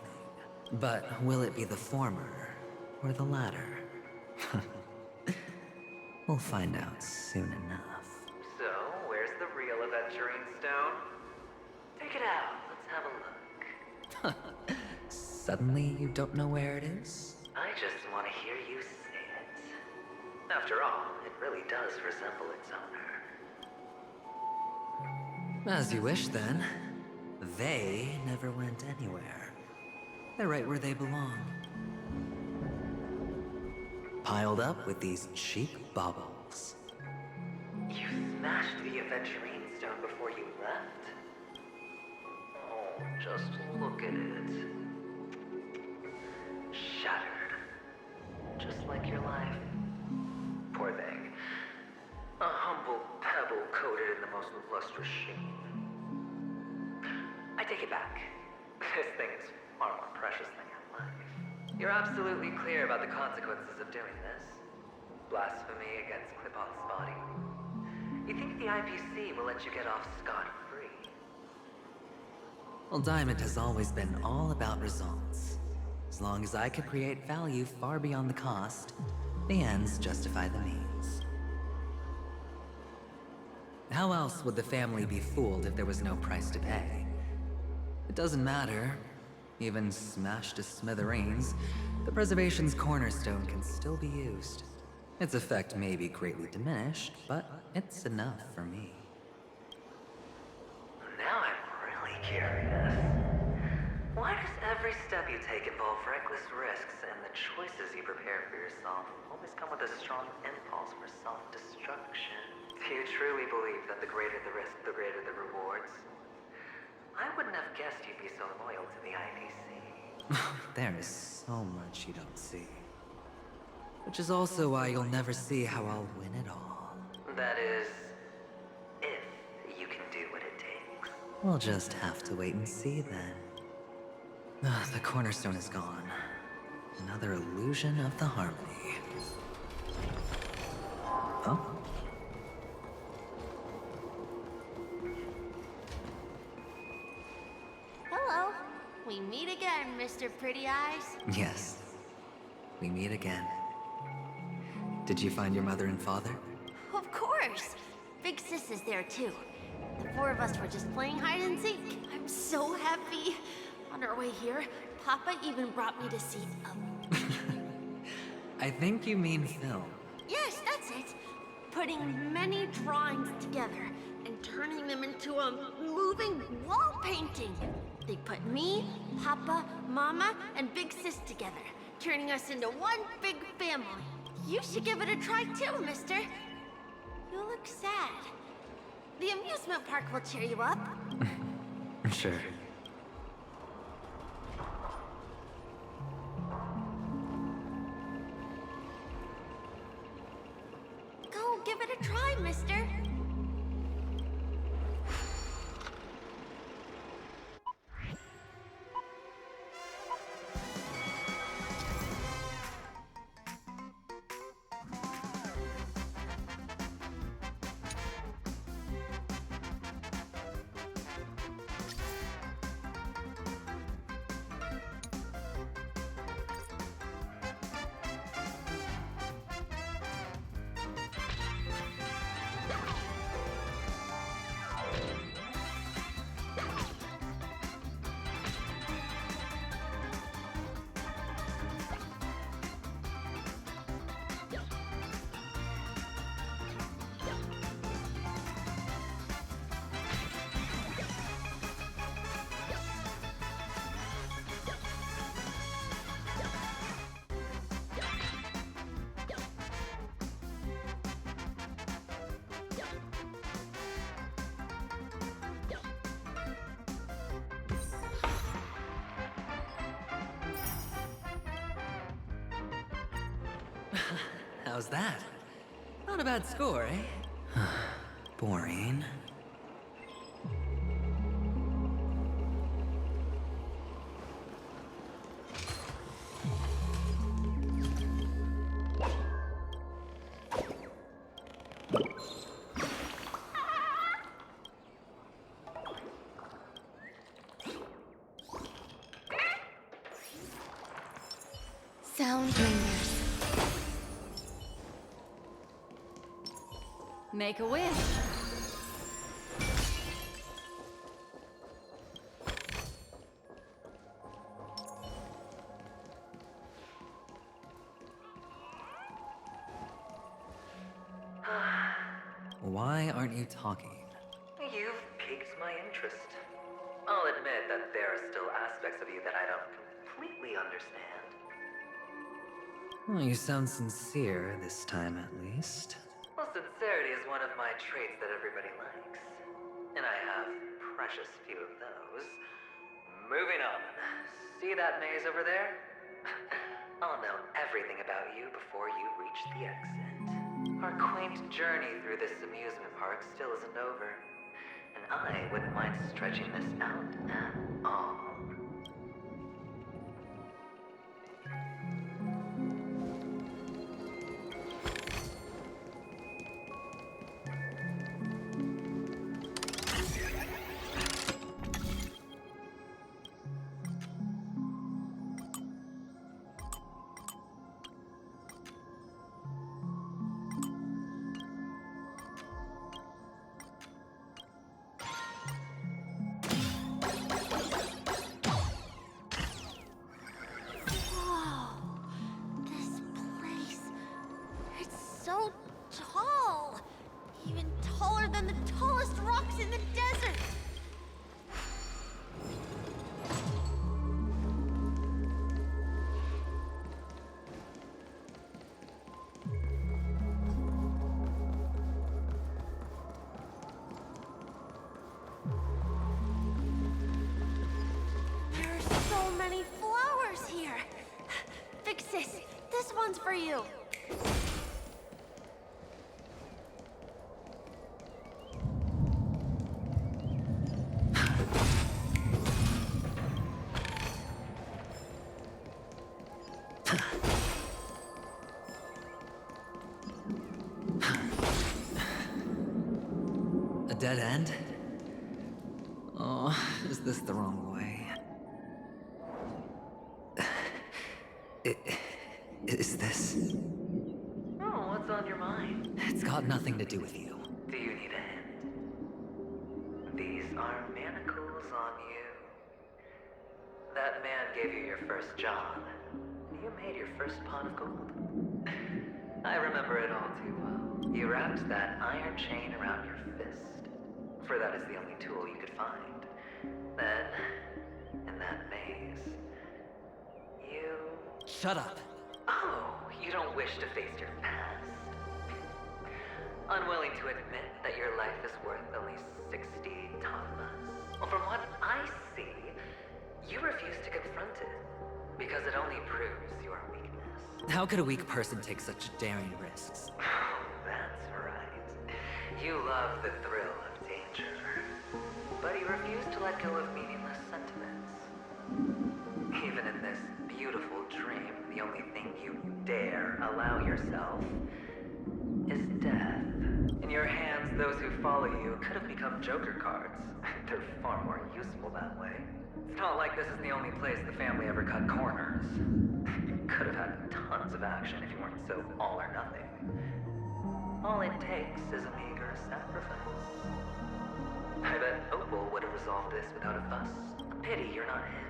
But will it be the former or the latter? We'll find out soon enough. So, where's the real aventurine stone? Take it out. Let's have a look. Suddenly you don't know where it is? I just want to hear you say it. After all, it really does resemble its owner. As you wish, then. They never went anywhere. They're right where they belong. Piled up with these cheap baubles. You smashed the aventurine stone before you left? Oh, just look at it. Shattered. Just like your life. Poor thing. A humble pebble coated in the most lustrous sheen. I take it back. This thing is far more precious than your life. You're absolutely clear about the consequences of doing this. Blasphemy against Clip-On's body. You think the IPC will let you get off scot-free? Well, Diamond has always been all about results. As long as I could create value far beyond the cost, the ends justify the means. How else would the family be fooled if there was no price to pay? It doesn't matter. Even smashed to smithereens, the preservation's cornerstone can still be used. Its effect may be greatly diminished, but it's enough for me. Now I'm really curious. Why does every step you take involve reckless risks, and the choices you prepare for yourself always come with a strong impulse for self-destruction? Do you truly believe that the greater the risk, the greater the rewards? I wouldn't have guessed you'd be so loyal to the IPC. There is so much you don't see. Which is also why you'll never see how I'll win it all. That is, if you can do what it takes. We'll just have to wait and see then. The cornerstone is gone. Another illusion of the harmony. Oh? Hello. We meet again, Mr. Pretty Eyes. Yes. We meet again. Did you find your mother and father? Of course. Big Sis is there too. The 4 of us were just playing hide and seek. I'm so happy. On our way here, Papa even brought me to see I think you mean film. Yes, that's it. Putting many drawings together and turning them into a moving wall painting. They put me, Papa, Mama, and Big Sis together, turning us into one big family. You should give it a try too, mister. You look sad. The amusement park will cheer you up. Sure. Go give it a try, mister. How's that? Not a bad score, eh? Boring. Make a wish. Why aren't you talking? You've piqued my interest. I'll admit that there are still aspects of you that I don't completely understand. Well, you sound sincere this time, at least. Well, sincerity is one of my traits that everybody likes. And I have precious few of those. Moving on. See that maze over there? I'll know everything about you before you reach the exit. Our quaint journey through this amusement park still isn't over. And I wouldn't mind stretching this out at all. Whoa. This place. It's so tall. Even taller than the tallest rocks in the desert. There are so many flowers here. Vixis, this one's for you. A dead end? Oh, is this the wrong way? Is this? Oh, what's on your mind? It's got nothing to do with you. Do you need a hint? These are manacles on you. That man gave you your first job. You made your first pot of gold. I remember it all too well. You wrapped that iron chain around your fist, for that is the only tool you could find. Then, in that maze, you... Shut up! Oh, you don't wish to face your past. Unwilling to admit that your life is worth only 60 tamas. Well, from what I see, you refuse to confront it, because it only proves your weakness. How could a weak person take such daring risks? That's right. You love the thrill of danger. But you refuse to let go of meaningless sentiments. Even in this beautiful dream, the only thing you dare allow yourself is death. In your hands, those who follow you could have become Joker cards. They're far more useful that way. It's not like this is the only place the family ever cut corners. Could have had tons of action if you weren't so all or nothing. All it takes is a meager sacrifice. I bet Opal would have resolved this without a fuss. A pity you're not him.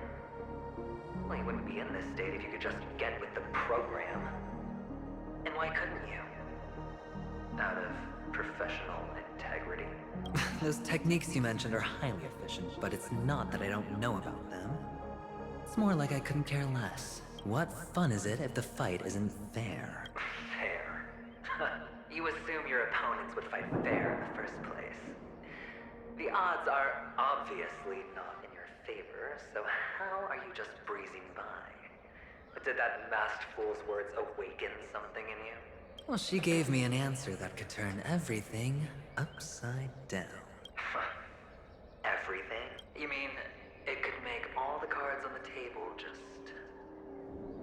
Well, you wouldn't be in this state if you could just get with the program. And why couldn't you? Out of professional integrity. Those techniques you mentioned are highly efficient, but it's not that I don't know about them. It's more like I couldn't care less. What fun is it if the fight isn't fair? Fair? You assume your opponents would fight fair in the first place. The odds are obviously not in your favor, so how are you just breezing by? Did that masked fool's words awaken something in you? Well, she gave me an answer that could turn everything upside down. Everything? You mean it could make all the cards on the table just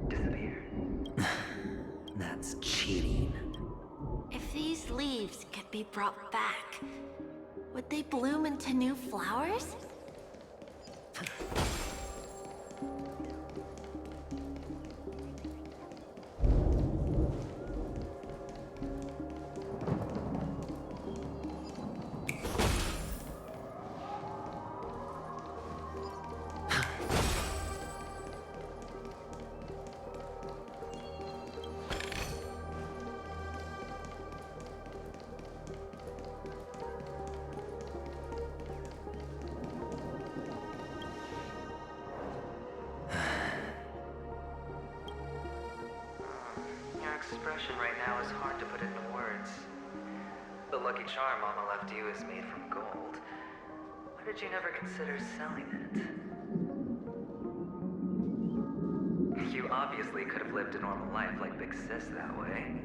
disappear? That's cheating. If these leaves could be brought back, would they bloom into new flowers? emotion right now is hard to put into words. The lucky charm Mama left you is made from gold. Why did you never consider selling it? You obviously could have lived a normal life like Big Sis that way.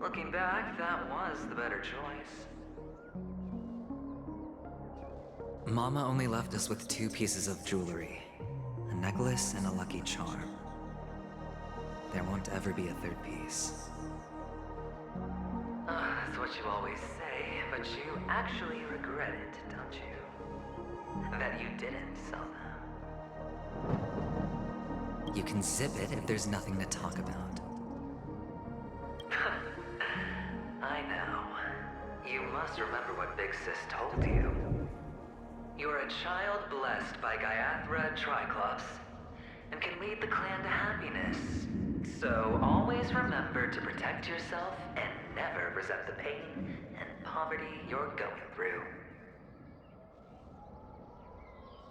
Looking back, that was the better choice. Mama only left us with 2 pieces of jewelry. A necklace and a lucky charm. There won't ever be a 3rd piece. That's what you always say, but you actually regret it, don't you? That you didn't sell them. You can zip it if there's nothing to talk about. I know. You must remember what Big Sis told you. You're a child blessed by Gaiathra Triclops, and can lead the clan to happiness. So always remember to protect yourself and never resent the pain and poverty you're going through.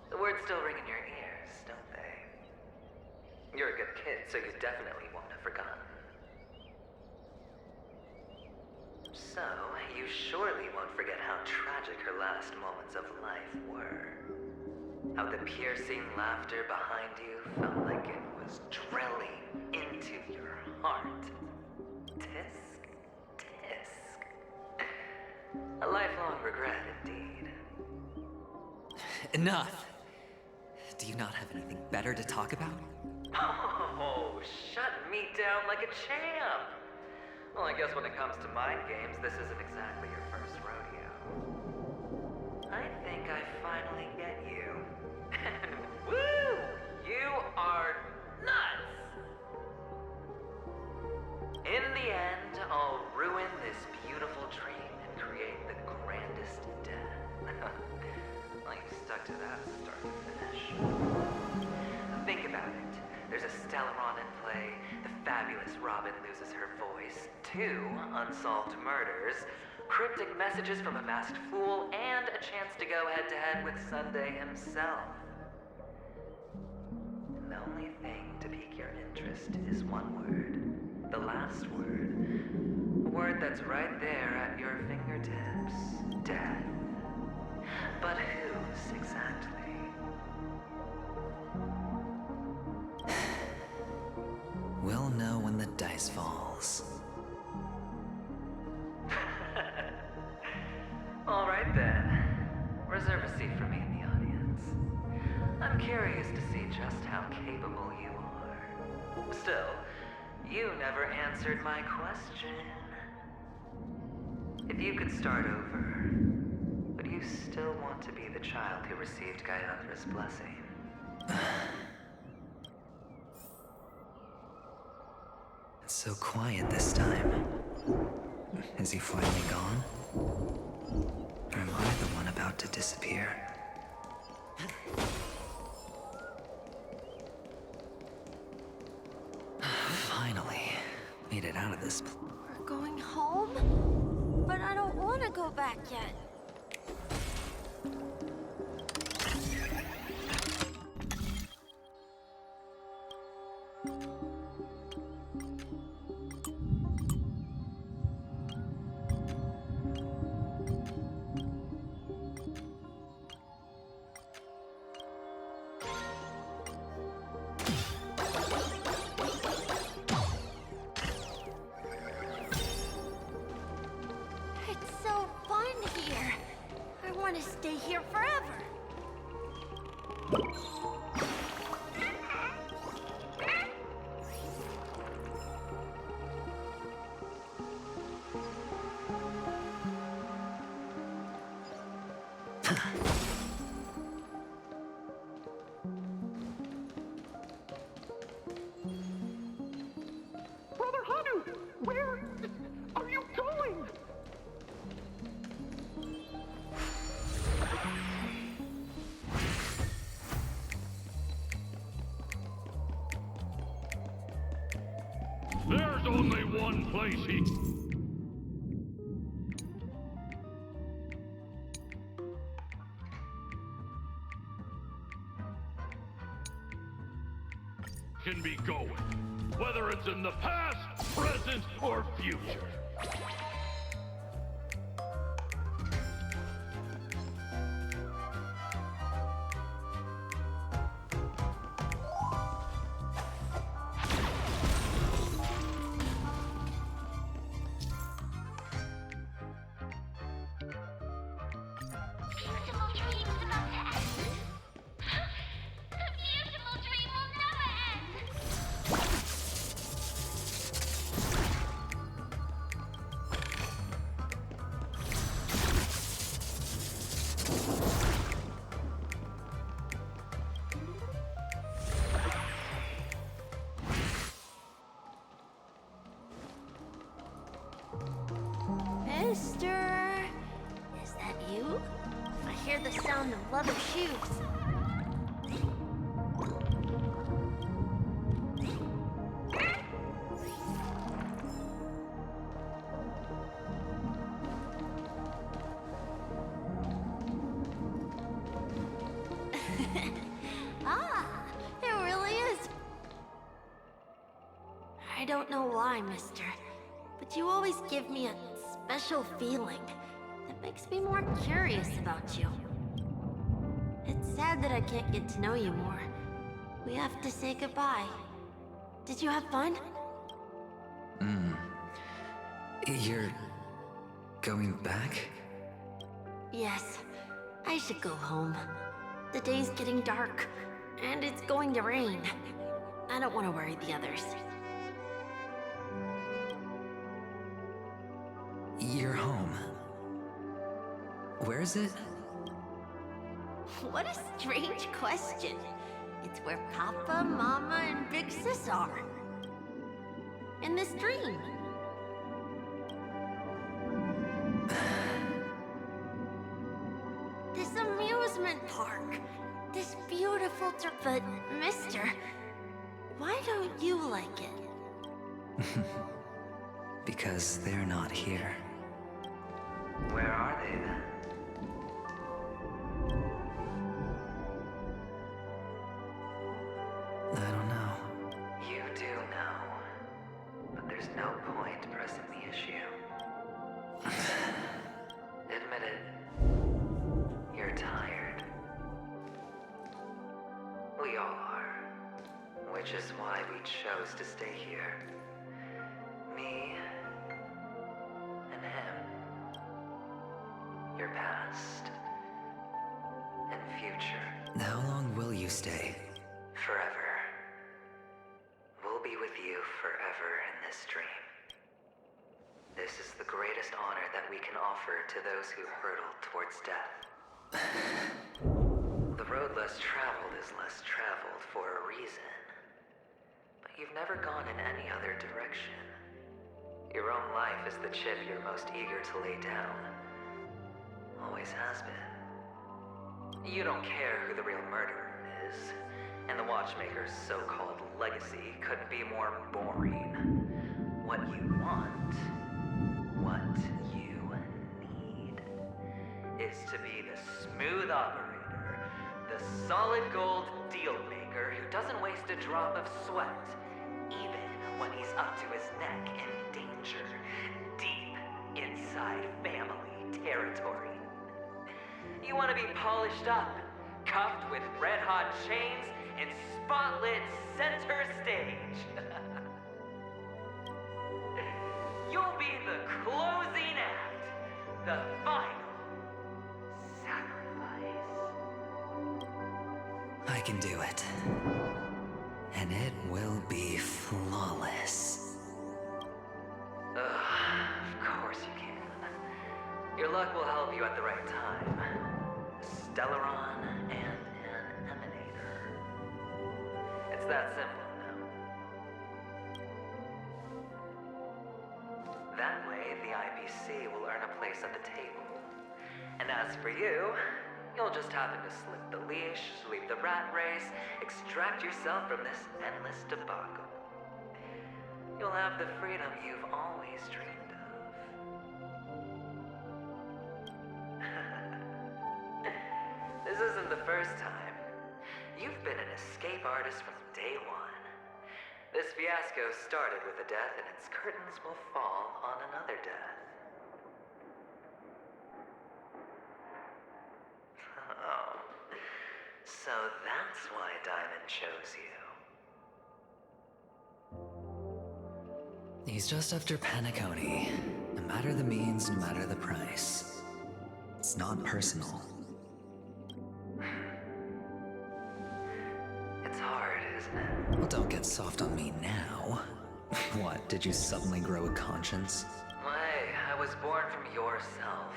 The words still ring in your ears, don't they? You're a good kid, so you definitely won't have forgotten. So, you surely won't forget how tragic her last moments of life were. How the piercing laughter behind you felt like it was drilling into your heart. Tisk, tisk. A lifelong regret indeed. Enough! Do you not have anything better to talk about? Oh, shut me down like a champ! Well, I guess when it comes to mind games, this isn't exactly your first rodeo. I think I finally get you. And woo! You are nuts! In the end, I'll ruin this beautiful dream and create the grandest death. Well, you stuck to that start to finish. Think about it. There's a Stellaron in play, the fabulous Robin loses her voice, 2 unsolved murders, cryptic messages from a masked fool, and a chance to go head-to-head with Sunday himself. And the only thing to pique your interest is one word. The last word. A word that's right there at your fingertips. Death. But whose exactly? We'll know when the dice falls. All right then. Reserve a seat for me in the audience. I'm curious to see just how capable you are. Still, you never answered my question. If you could start over, would you still want to be the child who received Gaiathra's blessing? It's so quiet this time. Is he finally gone? Or am I the one about to disappear? Finally, made it out of this place. We're going home? But I don't want to go back yet. It's so fun here. I want to stay here forever. Brother Hanu, where are you going? There's only one place he can be going. Whether it's in the past present or future. Beautiful dream is about to end. The beautiful dream will never end. Mister, is that you? I hear the sound of leather shoes. Ah, it really is. I don't know why, mister, but you always give me a special feeling that makes me more curious about you. It's sad that I can't get to know you more. We have to say goodbye. Did you have fun? You're going back? Yes, I should go home. The day's getting dark, and it's going to rain. I don't want to worry the others. You're home. Where is it? What a strange question. It's where Papa, Mama, and Big Sis are. In this dream. This amusement park. This beautiful but mister, why don't you like it? Because they're not here. Where are they then? I don't know. You do know. But there's no point pressing the issue. Admit it. You're tired. We all are. Which is why we chose to stay here. Me and him. Your past and future. How long will you stay? Forever. We'll be with you forever in this dream. This is the greatest honor that we can offer to those who hurtle towards death. The road less traveled is less traveled for a reason. But you've never gone in any other direction. Your own life is the chip you're most eager to lay down. Always has been. You don't care who the real murderer is, and the Watchmaker's so-called legacy couldn't be more boring. What you want, what you need, is to be the smooth operator, the solid gold deal maker who doesn't waste a drop of sweat, even when he's up to his neck in danger, deep inside family territory. You want to be polished up, cuffed with red-hot chains, in spotlit center stage. You'll be the closing act, the final sacrifice. I can do it. And it will be flawless. Of course you can. Your luck will help you at the right time. Stellaron and an emanator. It's that simple now. That way, the IBC will earn a place at the table. And as for you, you'll just happen to slip the leash, sweep the rat race, extract yourself from this endless debacle. You'll have the freedom you've always dreamed of. This isn't the first time. You've been an escape artist from day one. This fiasco started with a death, and its curtains will fall on another death. Oh. So that's why Diamond chose you. He's just after Penacony. No matter the means, no matter the price. It's not personal. It's hard, isn't it? Well, don't get soft on me now. What, did you suddenly grow a conscience? Hey, I was born from yourself.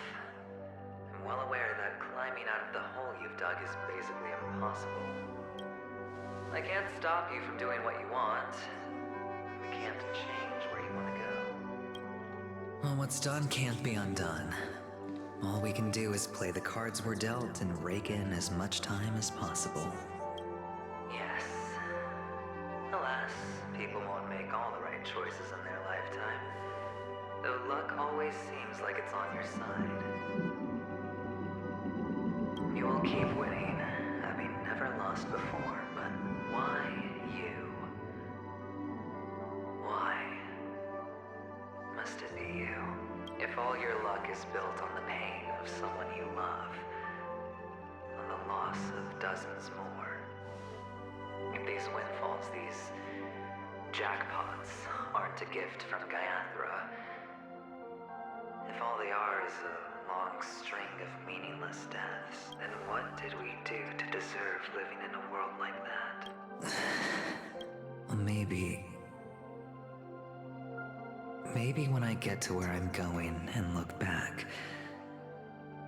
I'm well aware that climbing out of the hole you've dug is basically impossible. I can't stop you from doing what you want. We can't change where you want to go. Well, what's done can't be undone. All we can do is play the cards we're dealt and rake in as much time as possible. Yes. Alas, people won't make all the right choices in their lifetime. Though luck always seems like it's on your side. You will keep winning, having never lost before, but why you? Why must it be you? If all your luck is built on the pain of someone you love, on the loss of dozens more, if these windfalls, these jackpots, aren't a gift from Gaiathra, if all they are is a long string of meaningless deaths, then what did we do to deserve living in a world like that? Well, maybe when I get to where I'm going and look back,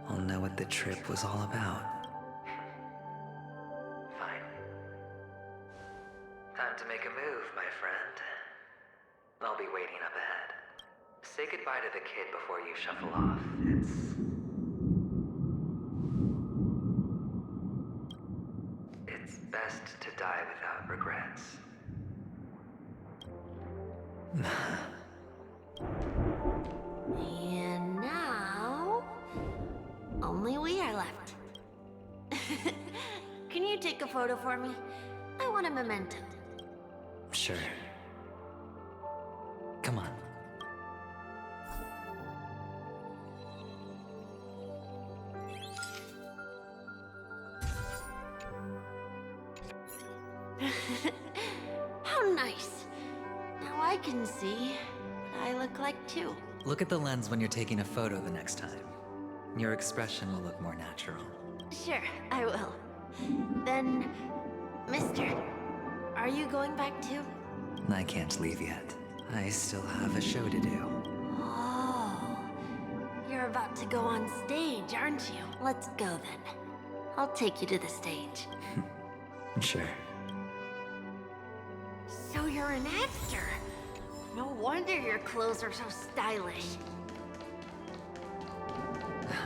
I'll know what the trip was all about. Fine. Time to make a move, my friend. I'll be waiting up ahead. Say goodbye to the kid before you shuffle off. It's best to die without regrets. And now, only we are left. Can you take a photo for me? I want a memento. Sure. Come on. How nice. Now I can see what I look like too. Look at the lens when you're taking a photo the next time. Your expression will look more natural. Sure, I will. Then, mister, are you going back too? I can't leave yet. I still have a show to do. Oh, you're about to go on stage, aren't you? Let's go then. I'll take you to the stage. Sure. So you're an actor? No wonder your clothes are so stylish.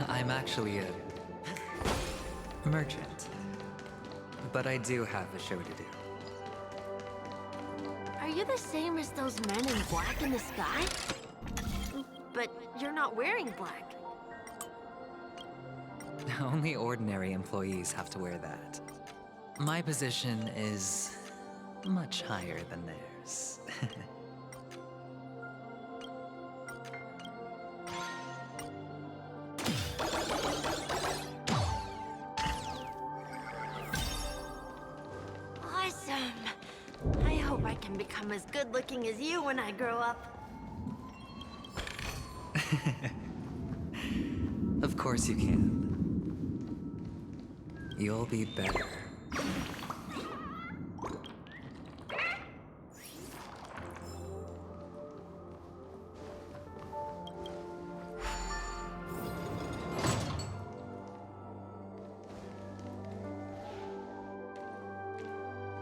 I'm actually a merchant. But I do have a show to do. Are you the same as those men in black in the sky? But you're not wearing black. Only ordinary employees have to wear that. My position is much higher than theirs. Awesome. I hope I can become as good looking as you when I grow up. Of course you can. You'll be better.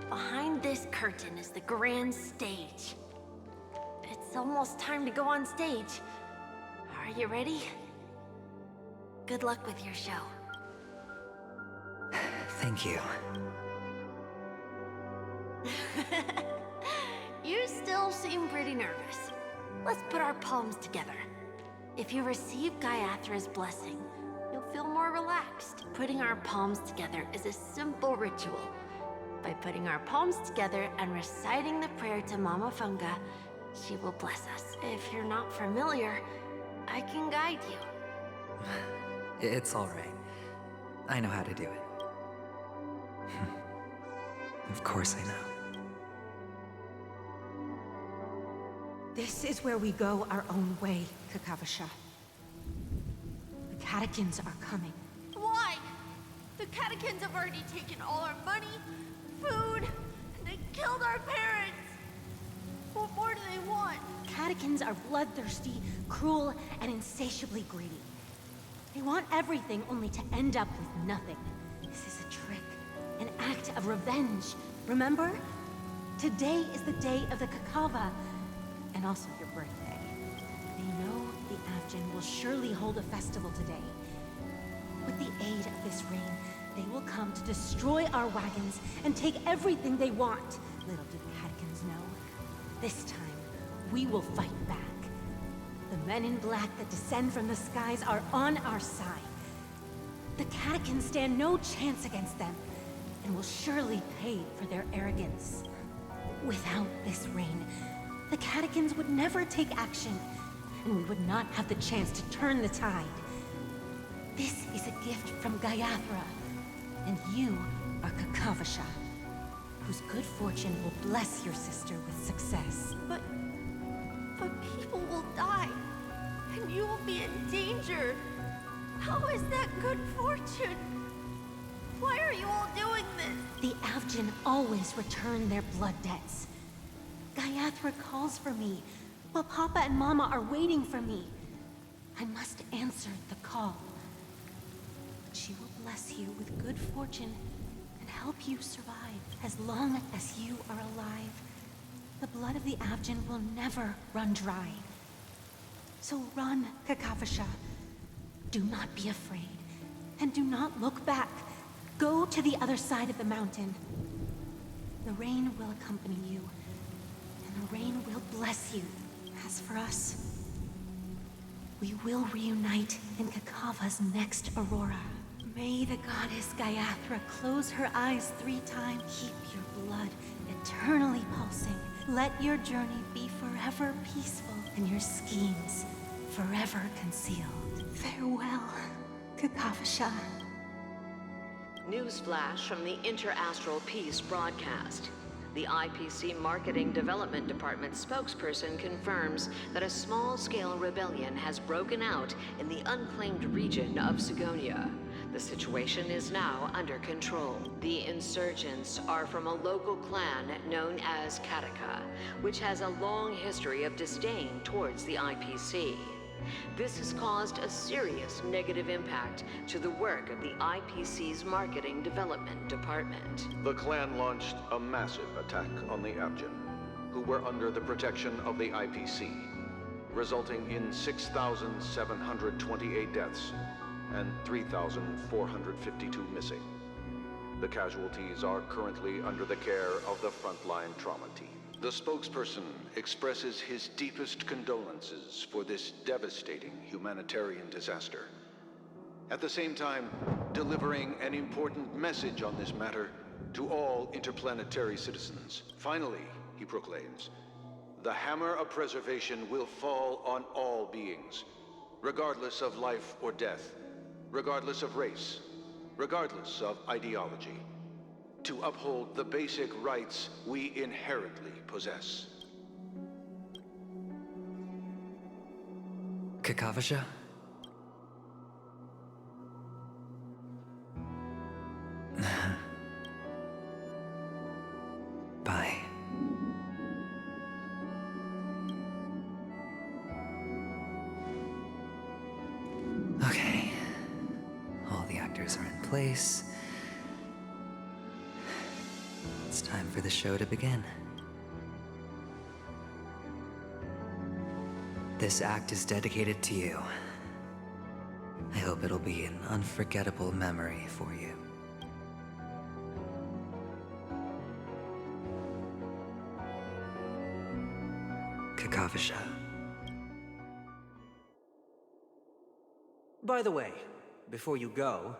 Behind this curtain is the grand stage. It's almost time to go on stage. Are you ready? Good luck with your show. Thank you. You still seem pretty nervous. Let's put our palms together. If you receive Gaiathra's blessing, you'll feel more relaxed. Putting our palms together is a simple ritual. By putting our palms together and reciting the prayer to Mama Funga, she will bless us. If you're not familiar, I can guide you. It's all right. I know how to do it. Of course I know. This is where we go our own way, Kakavasha. The catechins are coming. Why? The catechins have already taken all our money, food, and they killed our parents. What more do they want? Catechins are bloodthirsty, cruel, and insatiably greedy. They want everything only to end up with nothing. This is a trick, an act of revenge. Remember? Today is the day of the Kakava, and also your birthday. They know the Avgin will surely hold a festival today. With the aid of this rain, they will come to destroy our wagons and take everything they want. Little do the Catechins know. This time, we will fight back. The men in black that descend from the skies are on our side. The Catechins stand no chance against them, and will surely pay for their arrogance. Without this rain, the Catechins would never take action, and we would not have the chance to turn the tide. This is a gift from Gayathra, and you are Kakavasha, whose good fortune will bless your sister with success. But people will die, and you will be in danger. How is that good fortune? Why are you all doing this? The Avgin always return their blood debts. Gayathra calls for me, while Papa and Mama are waiting for me. I must answer the call. She will bless you with good fortune and help you survive. As long as you are alive, the blood of the Avgin will never run dry. So run, Kakavasha. Do not be afraid, and do not look back. Go to the other side of the mountain. The rain will accompany you, and the rain will bless you. As for us, we will reunite in Kakava's next aurora. May the goddess Gayathra close her eyes 3 times. Keep your blood eternally pulsing. Let your journey be forever peaceful, and your schemes forever concealed. Farewell, Kakavasha. Newsflash from the Inter-Astral Peace broadcast. The IPC Marketing Development Department spokesperson confirms that a small-scale rebellion has broken out in the unclaimed region of Sigonia. The situation is now under control. The insurgents are from a local clan known as Kataka, which has a long history of disdain towards the IPC. This has caused a serious negative impact to the work of the IPC's Marketing Development Department. The clan launched a massive attack on the Avgin, who were under the protection of the IPC, resulting in 6,728 deaths and 3,452 missing. The casualties are currently under the care of the frontline trauma team. The spokesperson expresses his deepest condolences for this devastating humanitarian disaster. At the same time, delivering an important message on this matter to all interplanetary citizens. Finally, he proclaims, the hammer of preservation will fall on all beings, regardless of life or death, regardless of race, regardless of ideology, to uphold the basic rights we inherently possess. Kakavasha? Bye. Okay. All the actors are in place. It's time for the show to begin. This act is dedicated to you. I hope it'll be an unforgettable memory for you. Kakavasha. By the way, before you go,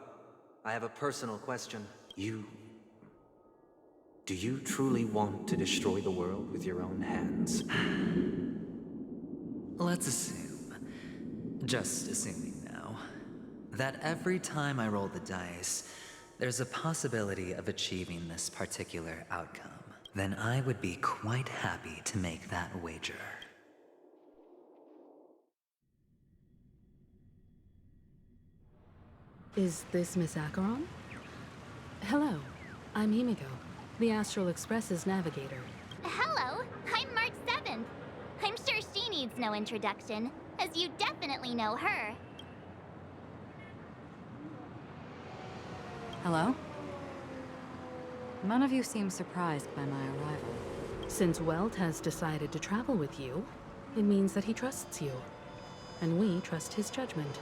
I have a personal question. You Do you truly want to destroy the world with your own hands? Let's assume, just assuming now, that every time I roll the dice, there's a possibility of achieving this particular outcome. Then I would be quite happy to make that wager. Is this Miss Acheron? Hello, I'm Himiko, the Astral Express's navigator. Hello, I'm March 7th. I'm sure she needs no introduction, as you definitely know her. Hello? None of you seem surprised by my arrival. Since Welt has decided to travel with you, it means that he trusts you. And we trust his judgment.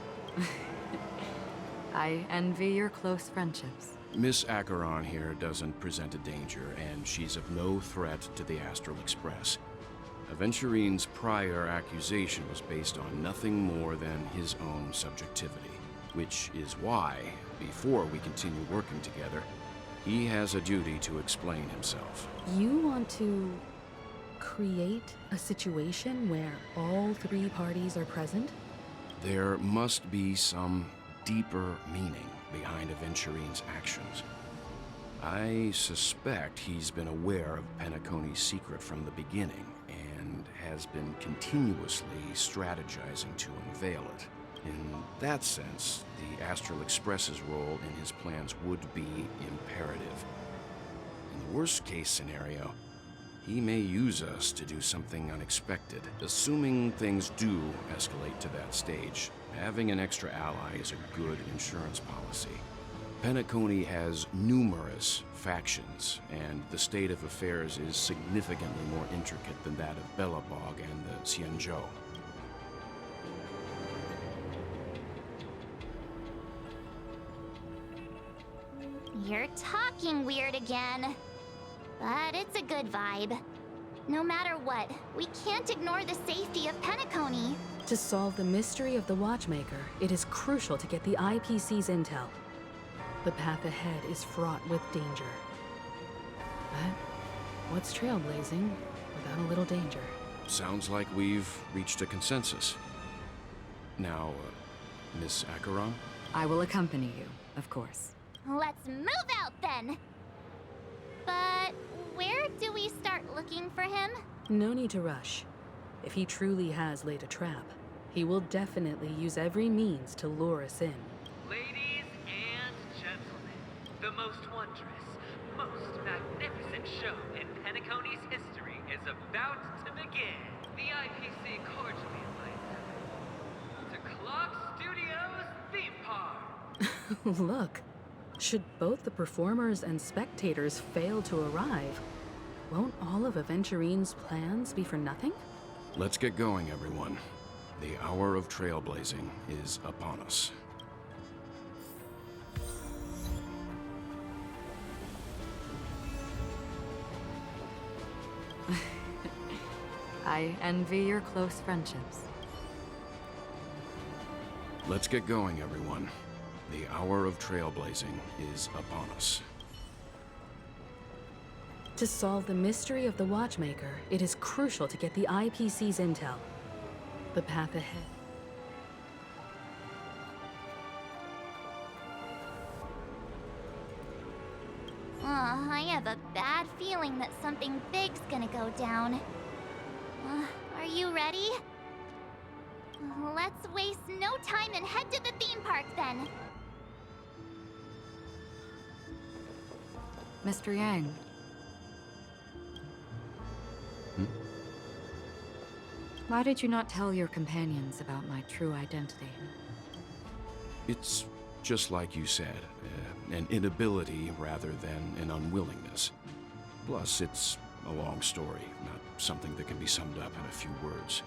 I envy your close friendships. Miss Acheron here doesn't present a danger, and she's of no threat to the Astral Express. Aventurine's prior accusation was based on nothing more than his own subjectivity, which is why, before we continue working together, he has a duty to explain himself. You want to create a situation where all three parties are present? There must be some deeper meaning behind Aventurine's actions. I suspect he's been aware of Penacony's secret from the beginning and has been continuously strategizing to unveil it. In that sense, the Astral Express's role in his plans would be imperative. In the worst-case scenario, he may use us to do something unexpected. Assuming things do escalate to that stage, having an extra ally is a good insurance policy. Penacony has numerous factions, and the state of affairs is significantly more intricate than that of Belobog and the Xianzhou. You're talking weird again. But it's a good vibe. No matter what, we can't ignore the safety of Penacony. To solve the mystery of the Watchmaker, it is crucial to get the IPC's intel. The path ahead is fraught with danger. But what's trailblazing without a little danger? Sounds like we've reached a consensus. Now, Miss Acheron? I will accompany you, of course. Let's move out then! But where do we start looking for him? No need to rush. If he truly has laid a trap, he will definitely use every means to lure us in. Ladies and gentlemen, the most wondrous, most magnificent show in Penacony's history is about to begin. The IPC cordially invites you to Clock Studios Theme Park. Look, should both the performers and spectators fail to arrive, won't all of Aventurine's plans be for nothing? Let's get going, everyone. The hour of trailblazing is upon us. I envy your close friendships. Let's get going, everyone. The hour of trailblazing is upon us. To solve the mystery of the Watchmaker, it is crucial to get the IPC's intel. The path ahead. I have a bad feeling that something big's gonna go down. Are you ready? Let's waste no time and head to the theme park then. Mr. Yang. Why did you not tell your companions about my true identity? It's just like you said, an inability rather than an unwillingness. Plus, it's a long story, not something that can be summed up in a few words.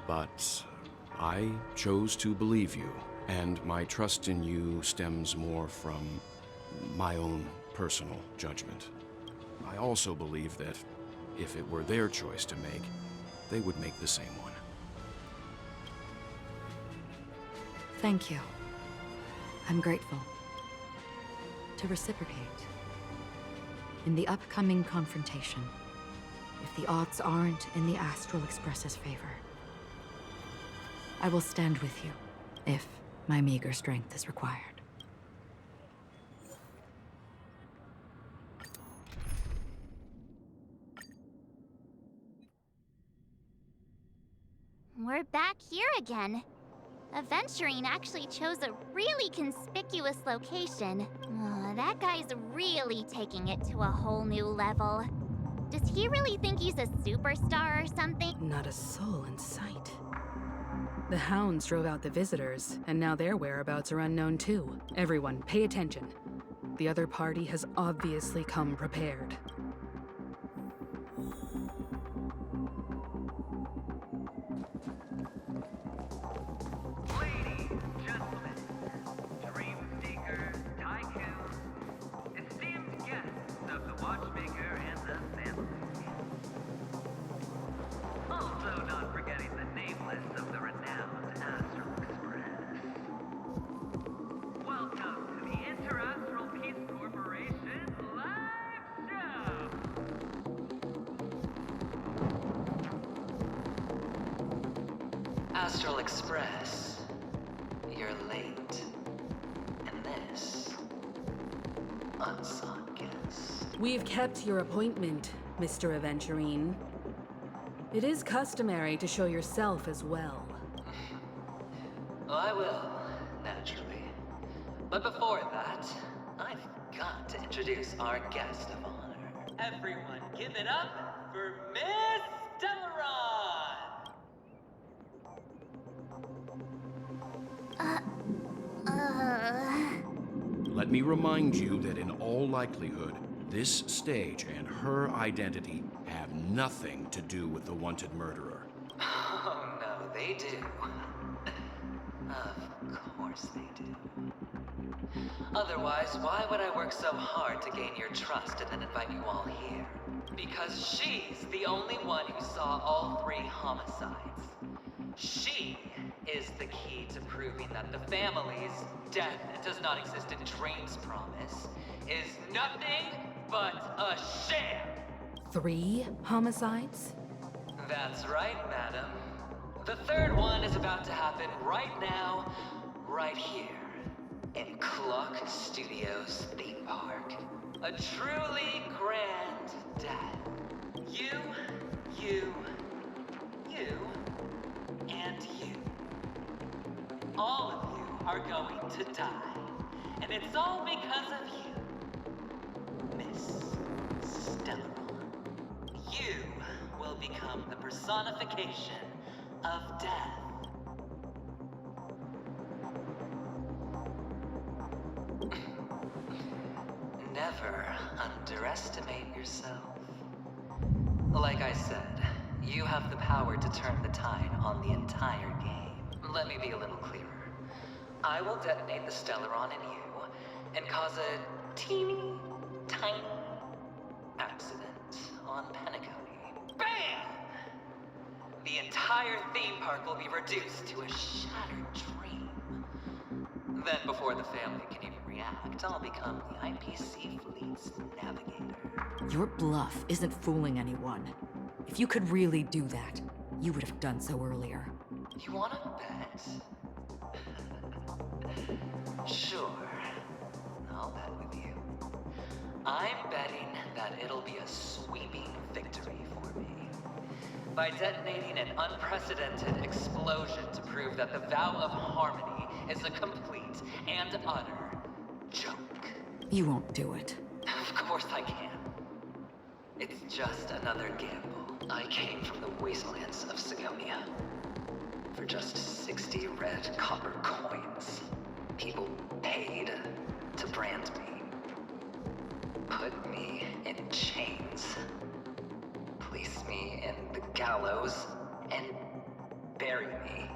But I chose to believe you, and my trust in you stems more from my own personal judgment. I also believe that if it were their choice to make, they would make the same one. Thank you. I'm grateful. To reciprocate, In the upcoming confrontation, if the odds aren't in the Astral Express's favor, I will stand with you, if my meager strength is required. We're back here again. Aventurine actually chose a really conspicuous location. Oh, that guy's really taking it to a whole new level. Does he really think he's a superstar or something? Not a soul in sight. The hounds drove out the visitors, and now their whereabouts are unknown too. Everyone, pay attention. The other party has obviously come prepared. Astral Express, you're late. And this, unsought guest. We've kept your appointment, Mr. Aventurine. It is customary to show yourself as well. Oh, I will, naturally. But before that, I've got to introduce our guest of honor. Everyone, give it up for Miss Delaron! Let me remind you that in all likelihood, this stage and her identity have nothing to do with the wanted murderer. Oh, no, they do. Of course they do. Otherwise, why would I work so hard to gain your trust and then invite you all here? Because she's the only one who saw all 3 homicides. She is the key to proving that the family's death does not exist in Drain's promise is nothing but a sham! 3 homicides? That's right, madam. The 3rd one is about to happen right now, right here, in Clock Studios theme park. A truly grand death. You, and you. All of you are going to die. And it's all because of you, Miss Stellaron. You will become the personification of death. Never underestimate yourself. Like I said, you have the power to turn the tide on the entire game. Let me be a little clearer. I will detonate the Stellaron in you and cause a teeny, tiny accident on Penacony. BAM! The entire theme park will be reduced to a shattered dream. Then before the family can even react, I'll become the IPC fleet's navigator. Your bluff isn't fooling anyone. If you could really do that, you would have done so earlier. You wanna bet? Sure. I'll bet with you. I'm betting that it'll be a sweeping victory for me. By detonating an unprecedented explosion to prove that the vow of harmony is a complete and utter joke. You won't do it. Of course I can. It's just another gamble. I came from the wastelands of Sigonia. For just 60 red copper coins, people paid to brand me. Put me in chains. Place me in the gallows and bury me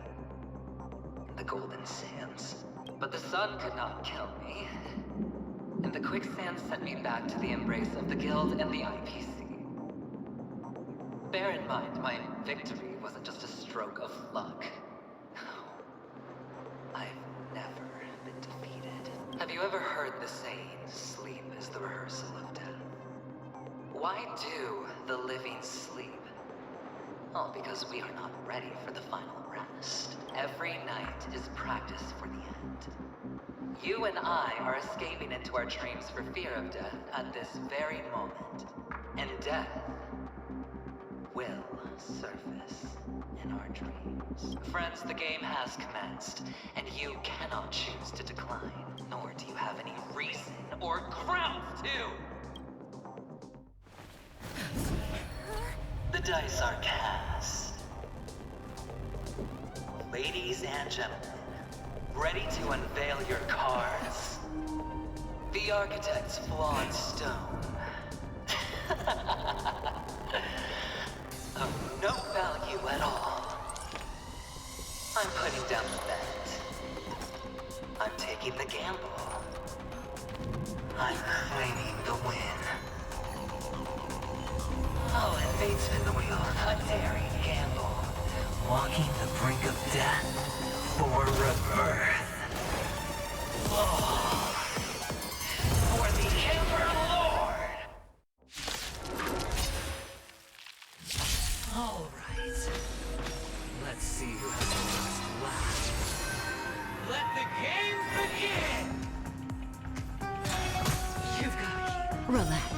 in the golden sands. But the sun could not kill me. And the quicksand sent me back to the embrace of the guild and the IPC. Bear in mind, my victory wasn't just a stroke of luck. I've never been defeated. Have you ever heard the saying, sleep is the rehearsal of death? Why do the living sleep? All because we are not ready for the final rest. Every night is practice for the end. You and I are escaping into our dreams for fear of death at this very moment. And death will surface in our dreams. Friends, the game has commenced, and you cannot choose to decline, nor do you have any reason or grounds to. The dice are cast. Ladies and gentlemen, ready to unveil your cards? The architect's flawed stone. Of no value at all. I'm putting down the bet. I'm taking the gamble. I'm claiming the win. Oh, and fate spin the wheel. A daring gamble. Walking the brink of death for rebirth. Oh, for the Emperor Lord! All right. Let's see who has the last laugh. Let the game begin! You've got me. Relax.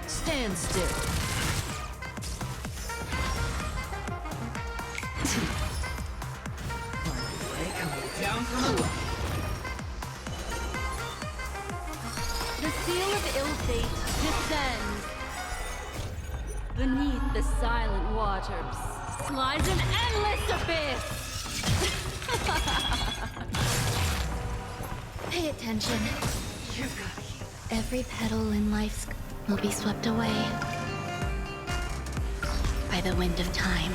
Stand still. Down from above. The seal of ill fate descends. Beneath the silent waters lies an endless abyss. Pay attention. Every petal in life will be swept away by the wind of time.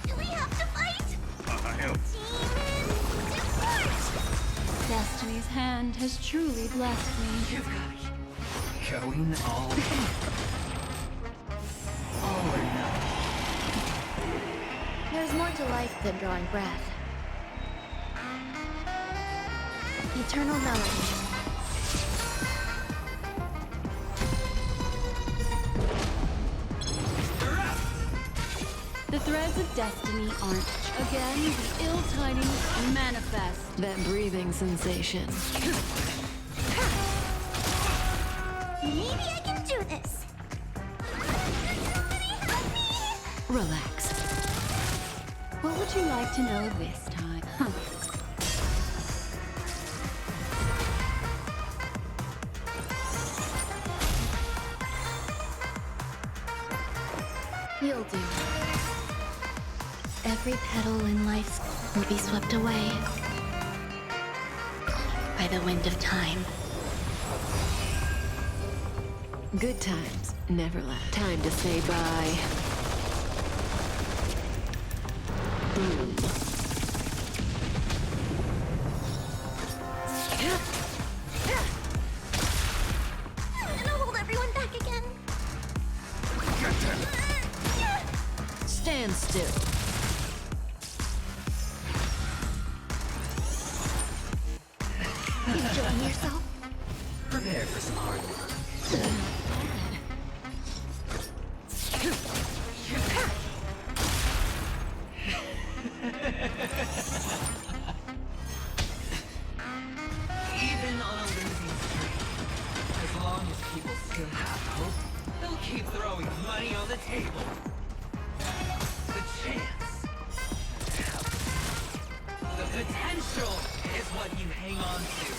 Do we have to fight? Demons, depart! Destiny's hand has truly blessed me. Going all in. All or nothing. There's more to life than drawing breath. Eternal melody. The threads of destiny aren't. Again, the ill tidings manifest. That breathing sensation. Maybe I can do this. Somebody help me! Relax. What would you like to know this time? Huh. You'll do. Every petal in life will be swept away by the wind of time. Good times never last. Time to say bye. Boom. I'm gonna hold everyone back again. Stand still. Enjoying yourself? Prepare for some hard work. Even on a losing streak, as long as people still have hope, they'll keep throwing money on the table. The chance, the potential is what you hang on to.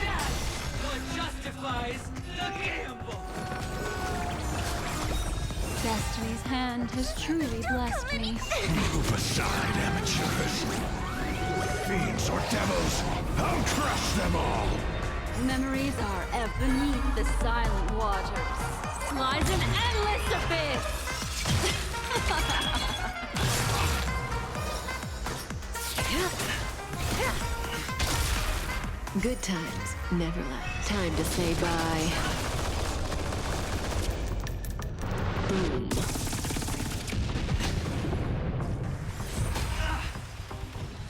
That's what justifies the gamble. Destiny's hand has truly blessed me. Move aside, amateurs. Fiends or devils, I'll crush them all! Memories are beneath the silent waters. Lies an endless abyss. Good times never last. Time to say bye. Boom.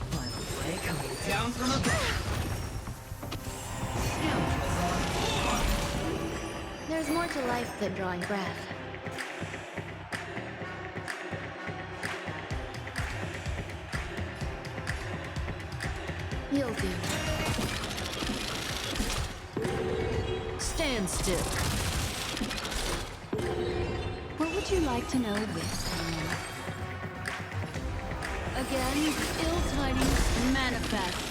Final play coming down from above. There's more to life than drawing breath. You'll do. Stand still. What would you like to know this time? Again, ill tidings manifest.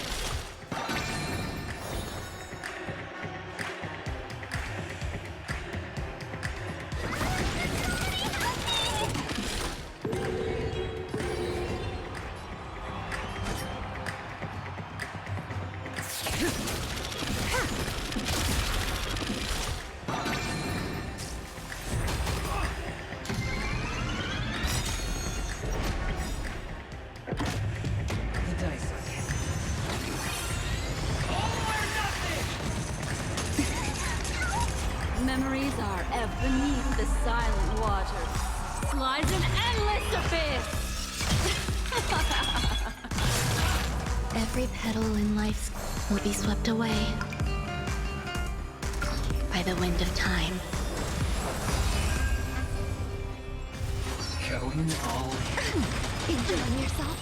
The dice are heavy. Memories are ever beneath the silent waters. Lies an endless abyss! Every petal in life will be swept away by the wind of time. Going all in. Enjoying yourself?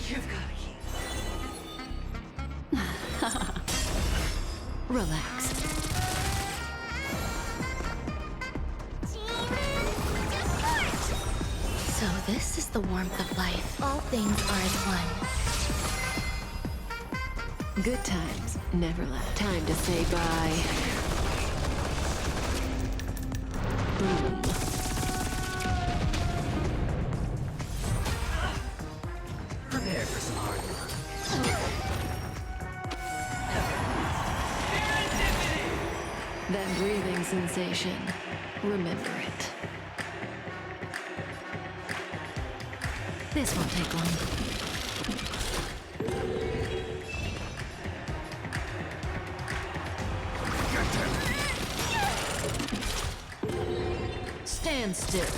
You've got a key. Relax. So this is the warmth of life. All things are as one. Good times never last. Time to say bye. Boom. Prepare for some hard work. That breathing sensation. Remember it. This won't take long. Stand still.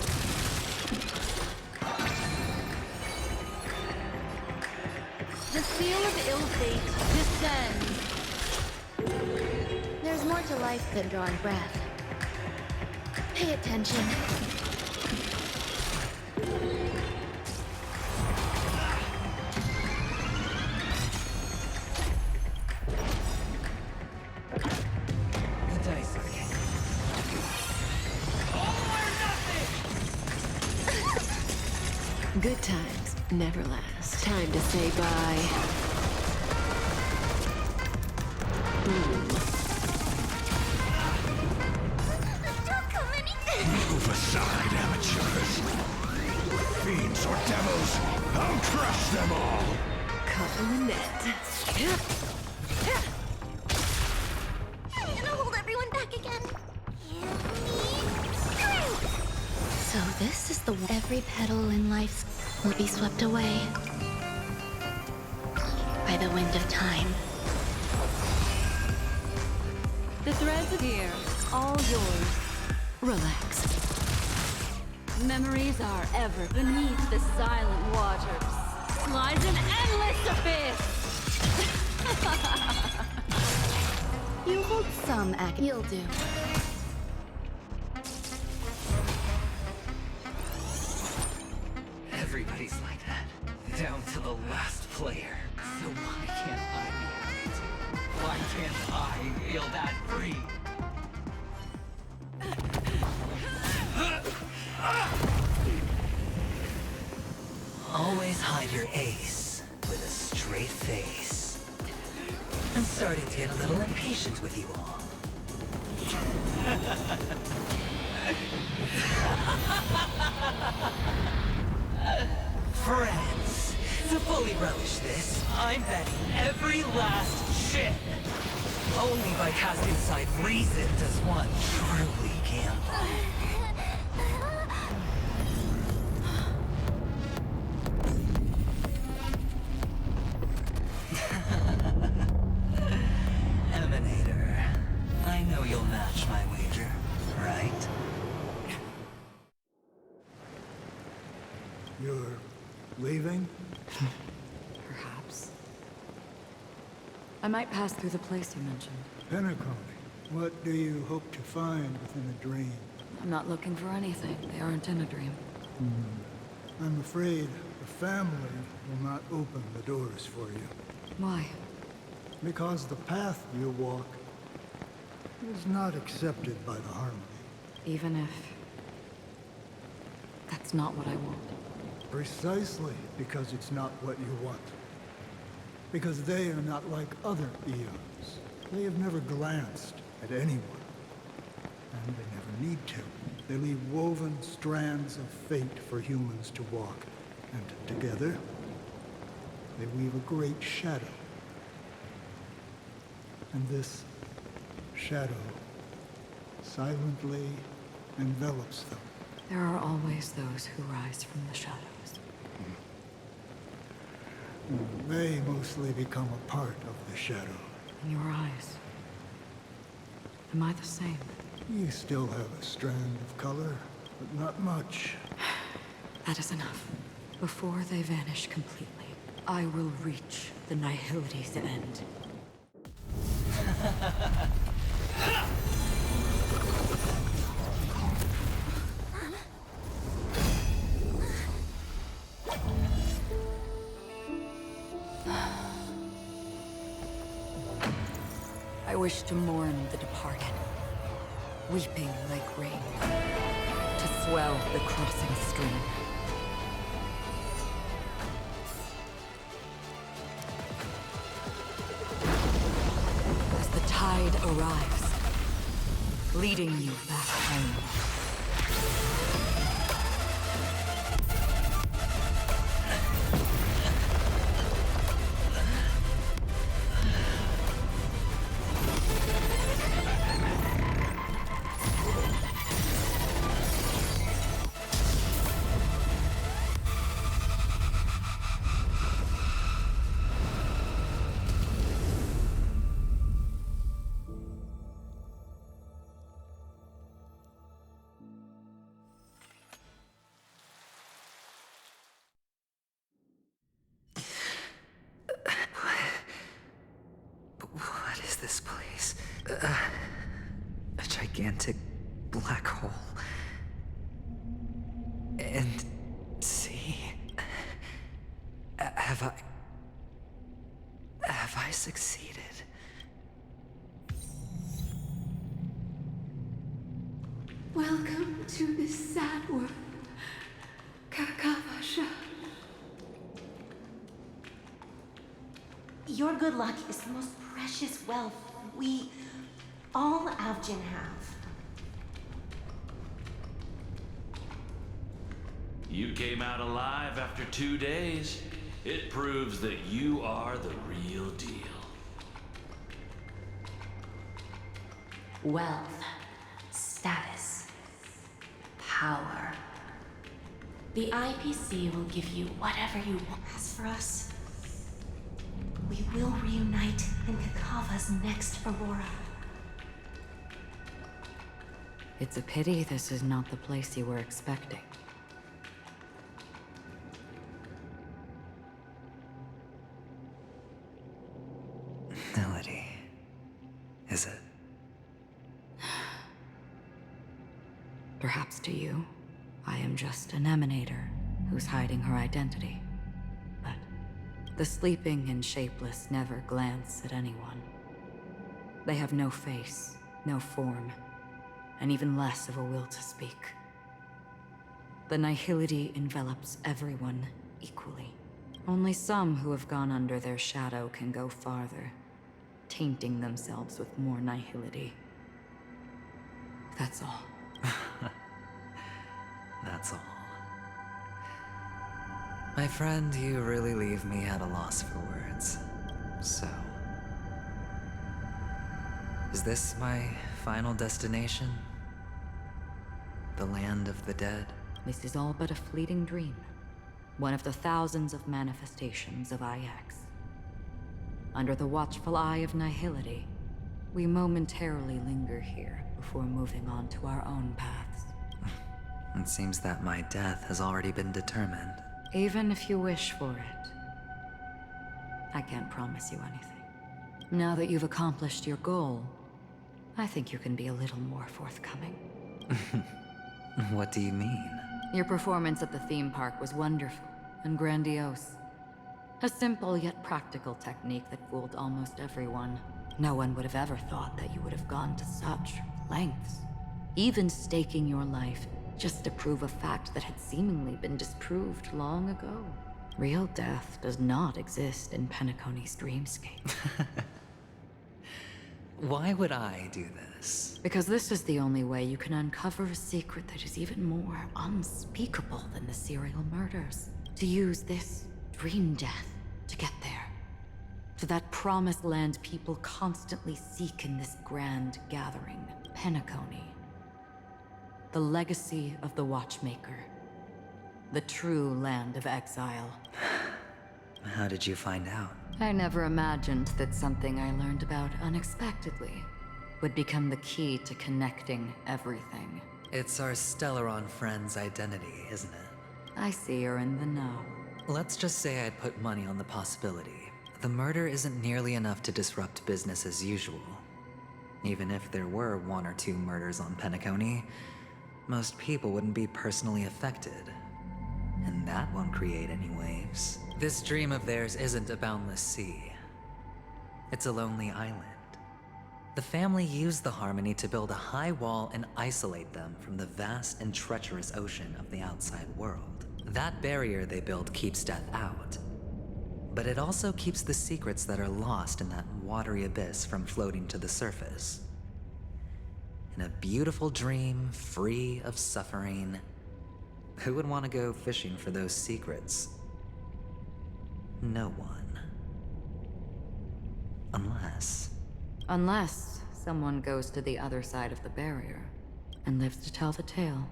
The seal of ill fate descends. There's more to life than drawing breath. Pay attention. The dice are heavy. Good times never last. Time to say bye. Boom. Move aside, amateurs. Fiends or devils, I'll crush them all. Caught in the net. I'm gonna hold everyone back again. So this is the every petal in life will be swept away by the wind of time. The threads of here, all yours. Relax. Memories are ever beneath the silent waters. Lies an endless abyss! You hold some act. You'll do. Everybody's like that, down to the last player. So why can't I be happy too? Why can't I feel that free? Always hide your ace with a straight face. I'm starting to get a little impatient with you all. Friends, to fully relish this, I'm betting every last shit. Only by casting aside reason does one truly gamble. Emanator, I know you'll match my wager, leaving? Perhaps. I might pass through the place you mentioned. Penacony. What do you hope to find within a dream? I'm not looking for anything. They aren't in a dream. I'm afraid the family will not open the doors for you. Why? Because the path you walk is not accepted by the Harmony. Even if... that's not what I want. Precisely because it's not what you want. Because they are not like other eons. They have never glanced at anyone. And they never need to. They leave woven strands of fate for humans to walk. And together, they weave a great shadow. And this shadow silently envelops them. There are always those who rise from the shadows. They mostly become a part of the shadow. In your eyes, am I the same? You still have a strand of color, but not much. That is enough. Before they vanish completely, I will reach the Nihility's end. I wish to mourn the departed, weeping like rain, to swell the crossing stream. As the tide arrives, leading you back home. What is this place? A gigantic black hole. And see, have I succeeded? Welcome to this sad world, Kakavasha. Your good luck is the most precious wealth we, all Avgin, have. You came out alive after 2 days. It proves that you are the real deal. Wealth, status, power. The IPC will give you whatever you want. As for us, we will reunite in Kakava's next Aurora. It's a pity this is not the place you were expecting. Melody. Is it? Perhaps to you, I am just an emanator who's hiding her identity. But the sleeping and shapeless never glance at anyone. They have no face, no form, and even less of a will to speak. The nihility envelops everyone equally. Only some who have gone under their shadow can go farther, tainting themselves with more nihility. That's all. That's all. My friend, you really leave me at a loss for words. So... is this my final destination? The land of the dead? This is all but a fleeting dream. One of the thousands of manifestations of IX. Under the watchful eye of nihility, we momentarily linger here before moving on to our own paths. It seems that my death has already been determined. Even if you wish for it. I can't promise you anything. Now that you've accomplished your goal, I think you can be a little more forthcoming. What do you mean? Your performance at the theme park was wonderful and grandiose. A simple yet practical technique that fooled almost everyone. No one would have ever thought that you would have gone to such lengths. Even staking your life just to prove a fact that had seemingly been disproved long ago. Real death does not exist in Penacony's dreamscape. Why would I do this? Because this is the only way you can uncover a secret that is even more unspeakable than the serial murders. To use this dream death to get there. To that promised land people constantly seek in this grand gathering, Penacony. The legacy of the Watchmaker. The true land of exile. How did you find out? I never imagined that something I learned about unexpectedly would become the key to connecting everything. It's our Stellaron friend's identity, isn't it? I see you're in the know. Let's just say I'd put money on the possibility. The murder isn't nearly enough to disrupt business as usual. Even if there were 1 or 2 murders on Penacony, most people wouldn't be personally affected. And that won't create any waves. This dream of theirs isn't a boundless sea. It's a lonely island. The family used the Harmony to build a high wall and isolate them from the vast and treacherous ocean of the outside world. That barrier they built keeps death out. But it also keeps the secrets that are lost in that watery abyss from floating to the surface. In a beautiful dream, free of suffering, who would want to go fishing for those secrets? No one. Unless someone goes to the other side of the barrier and lives to tell the tale.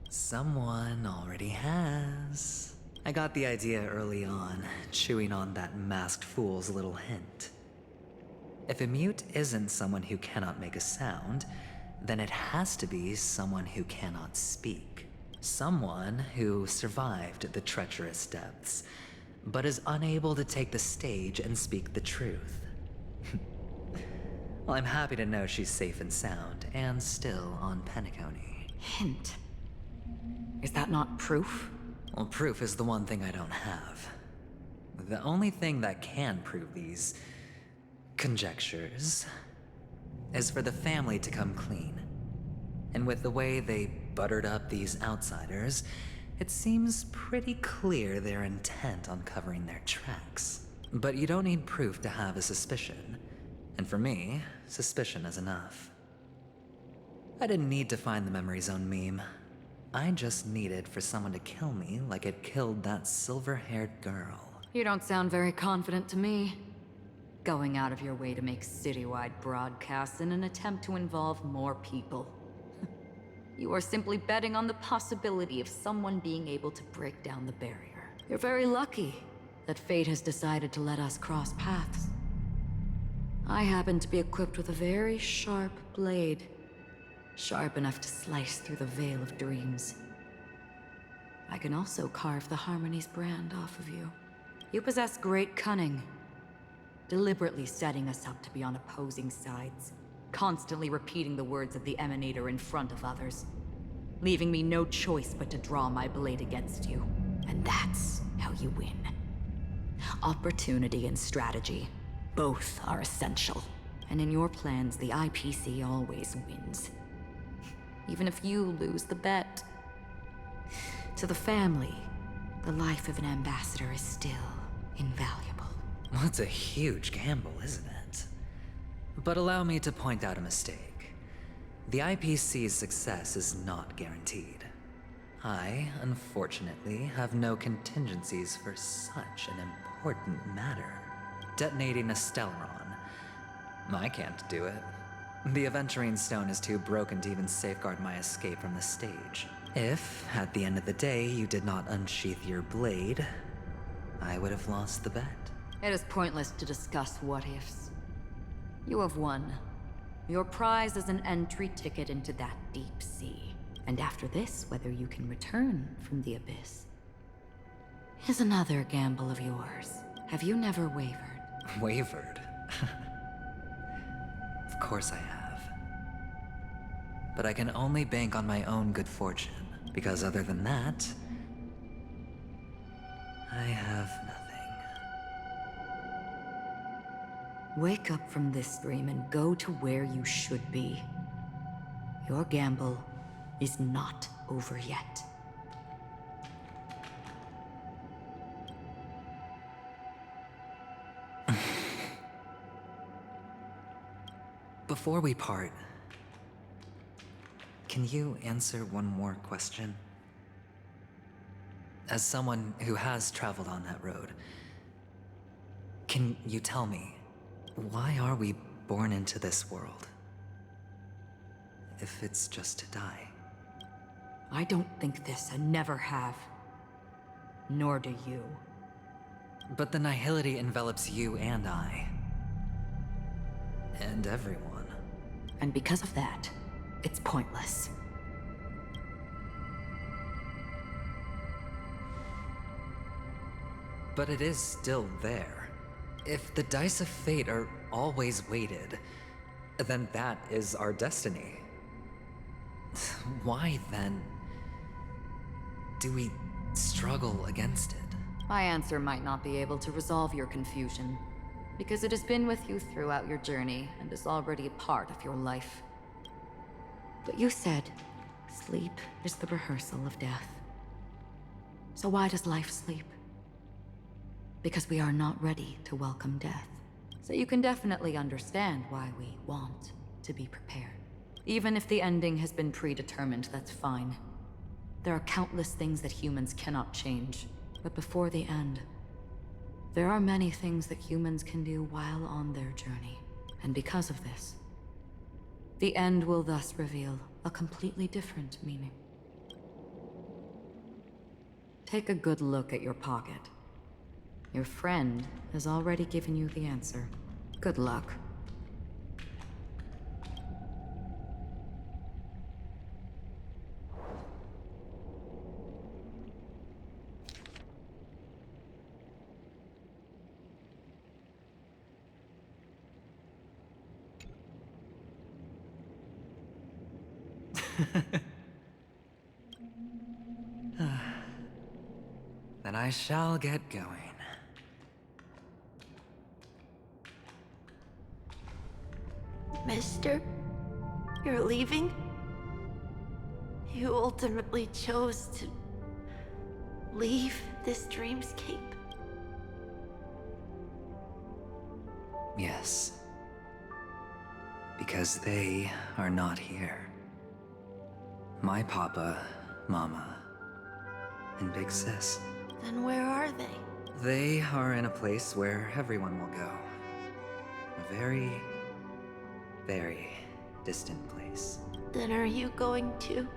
Someone already has. I got the idea early on, chewing on that masked fool's little hint. If a mute isn't someone who cannot make a sound, then it has to be someone who cannot speak. Someone who survived the treacherous depths, but is unable to take the stage and speak the truth. Well, I'm happy to know she's safe and sound, and still on Penacony. Hint? Is that not proof? Well, proof is the one thing I don't have. The only thing that can prove these conjectures is for the family to come clean. And with the way they buttered up these outsiders, it seems pretty clear they're intent on covering their tracks. But you don't need proof to have a suspicion. And for me, suspicion is enough. I didn't need to find the Memory Zone meme. I just needed for someone to kill me like it killed that silver-haired girl. You don't sound very confident to me. Going out of your way to make citywide broadcasts in an attempt to involve more people. You are simply betting on the possibility of someone being able to break down the barrier. You're very lucky that fate has decided to let us cross paths. I happen to be equipped with a very sharp blade. Sharp enough to slice through the veil of dreams. I can also carve the Harmony's brand off of you. You possess great cunning, deliberately setting us up to be on opposing sides, constantly repeating the words of the Emanator in front of others, leaving me no choice but to draw my blade against you. And that's how you win. Opportunity and strategy, both are essential. And in your plans, the IPC always wins. Even if you lose the bet. To the family, the life of an ambassador is still invaluable. Well, it's a huge gamble, isn't it? But allow me to point out a mistake. The IPC's success is not guaranteed. I, unfortunately, have no contingencies for such an important matter. Detonating a Stellaron. I can't do it. The Aventurine Stone is too broken to even safeguard my escape from the stage. If, at the end of the day, you did not unsheath your blade, I would have lost the bet. It is pointless to discuss what-ifs. You have won. Your prize is an entry ticket into that deep sea. And after this, whether you can return from the abyss is another gamble of yours. Have you never wavered? Wavered? Of course I have. But I can only bank on my own good fortune, because other than that, I have nothing. Wake up from this dream and go to where you should be. Your gamble is not over yet. Before we part, can you answer one more question? As someone who has traveled on that road, can you tell me, why are we born into this world? If it's just to die. I don't think this and never have. Nor do you. But the nihility envelops you and I. And everyone. And because of that, it's pointless. But it is still there. If the dice of fate are always weighted, then that is our destiny. Why, then, do we struggle against it? My answer might not be able to resolve your confusion, because it has been with you throughout your journey and is already a part of your life. But you said, sleep is the rehearsal of death. So why does life sleep? Because we are not ready to welcome death. So you can definitely understand why we want to be prepared. Even if the ending has been predetermined, that's fine. There are countless things that humans cannot change. But before the end, there are many things that humans can do while on their journey. And because of this, the end will thus reveal a completely different meaning. Take a good look at your pocket. Your friend has already given you the answer. Good luck. Then I shall get going. Mister, you're leaving? You ultimately chose to leave this dreamscape? Yes. Because they are not here. My papa, mama, and big sis. Then where are they? They are in a place where everyone will go. A very, very distant place. Then are you going to?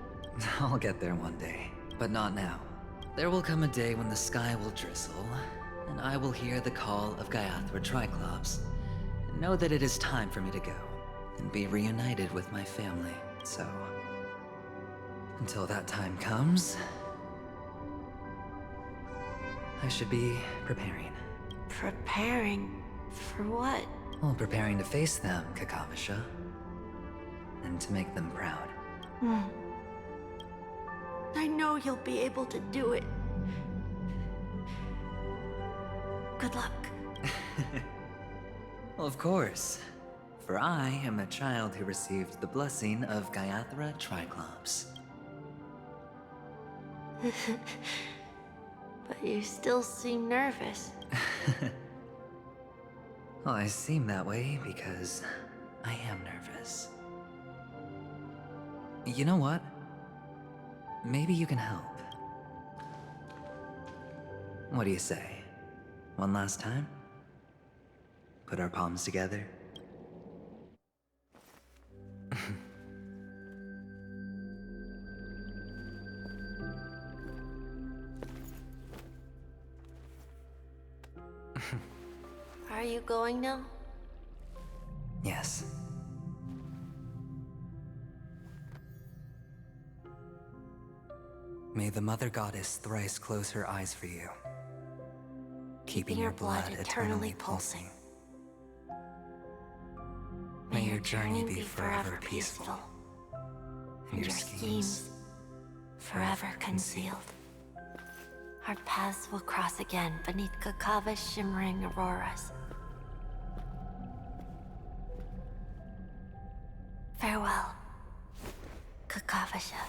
I'll get there one day, but not now. There will come a day when the sky will drizzle, and I will hear the call of Gaiathra Triclops, and know that it is time for me to go, and be reunited with my family. So, until that time comes, I should be preparing. Preparing? For what? Well, preparing to face them, Kakavasha. And to make them proud. I know you'll be able to do it. Good luck. Well, of course. For I am a child who received the blessing of Gaiathra Triclops. But you still seem nervous. Well, I seem that way because I am nervous. You know what? Maybe you can help. What do you say? One last time? Put our palms together? Are you going now? Yes. May the Mother Goddess thrice close her eyes for you, keeping your blood eternally pulsing. May your journey be forever peaceful, and your schemes forever concealed. Our paths will cross again beneath Kakava's shimmering auroras. Farewell, Kakavasha.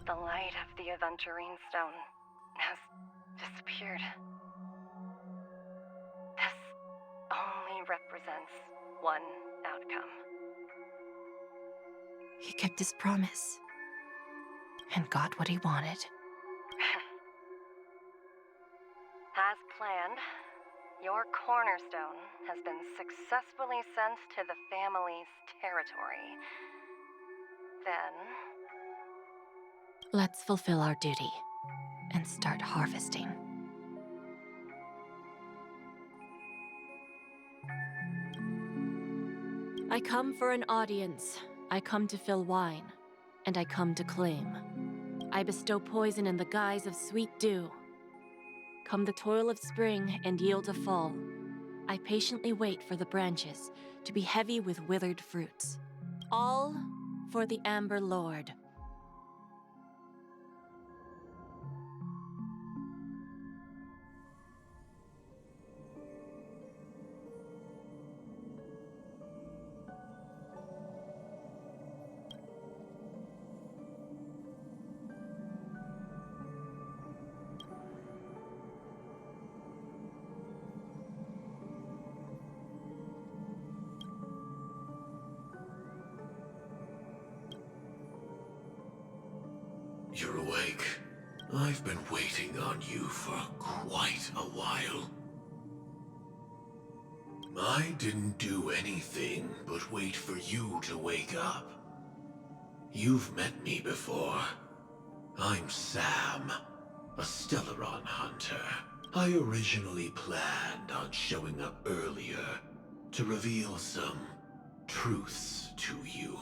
The light of the Aventurine Stone has disappeared. This only represents one outcome. He kept his promise and got what he wanted. As planned, your cornerstone has been successfully sent to the family's territory. Then, Let's fulfill our duty and start harvesting. I come for an audience. I come to fill wine, and I come to claim. I bestow poison in the guise of sweet dew. Come the toil of spring and yield a fall. I patiently wait for the branches to be heavy with withered fruits. All for the Amber Lord. You're awake. I've been waiting on you for quite a while. I didn't do anything but wait for you to wake up. You've met me before. I'm Sam, a Stellaron hunter. I originally planned on showing up earlier to reveal some truths to you.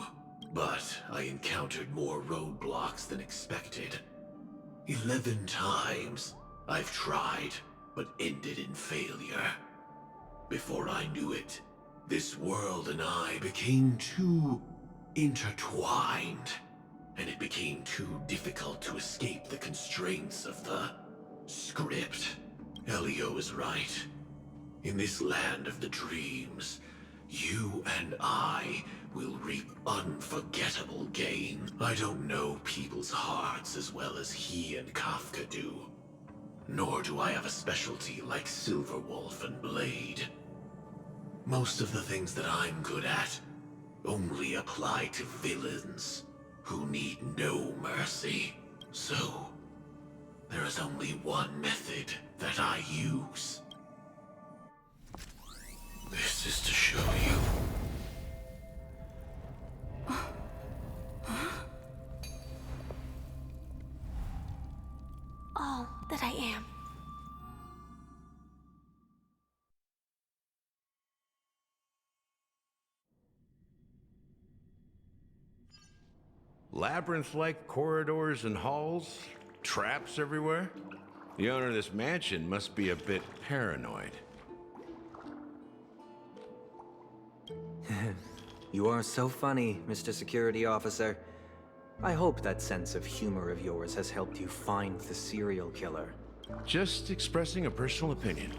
But I encountered more roadblocks than expected. 11 times I've tried, but ended in failure. Before I knew it, this world and I became too intertwined, and it became too difficult to escape the constraints of the script. Elio is right. In this land of the dreams, you and I will reap unforgettable gain. I don't know people's hearts as well as he and Kafka do. Nor do I have a specialty like Silverwolf and Blade. Most of the things that I'm good at only apply to villains who need no mercy. So, there is only one method that I use. This is to show you. All that I am. Labyrinth-like corridors and halls? Traps everywhere? The owner of this mansion must be a bit paranoid. You are so funny, Mr. Security Officer. I hope that sense of humor of yours has helped you find the serial killer. Just expressing a personal opinion.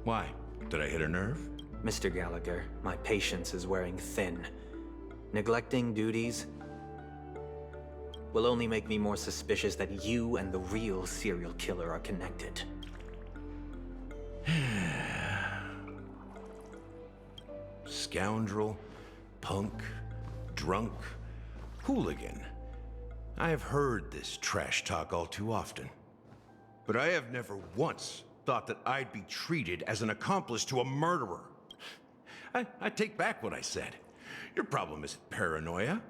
Why? Did I hit a nerve? Mr. Gallagher, my patience is wearing thin. Neglecting duties will only make me more suspicious that you and the real serial killer are connected. Scoundrel, punk, drunk, hooligan. I have heard this trash talk all too often. But I have never once thought that I'd be treated as an accomplice to a murderer. I take back what I said. Your problem isn't paranoia.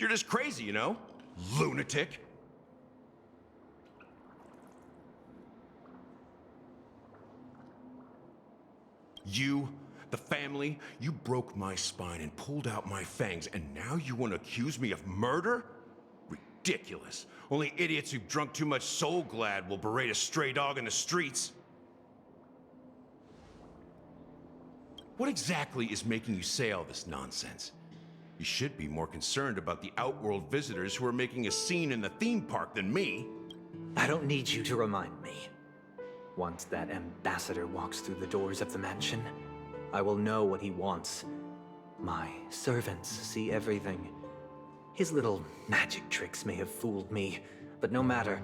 You're just crazy, you know? Lunatic. You, the family, you broke my spine and pulled out my fangs, and now you want to accuse me of murder? Ridiculous. Only idiots who've drunk too much Soul Glad will berate a stray dog in the streets. What exactly is making you say all this nonsense? You should be more concerned about the Outworld visitors who are making a scene in the theme park than me. I don't need you to remind me. Once that ambassador walks through the doors of the mansion, I will know what he wants. My servants see everything. His little magic tricks may have fooled me, but no matter.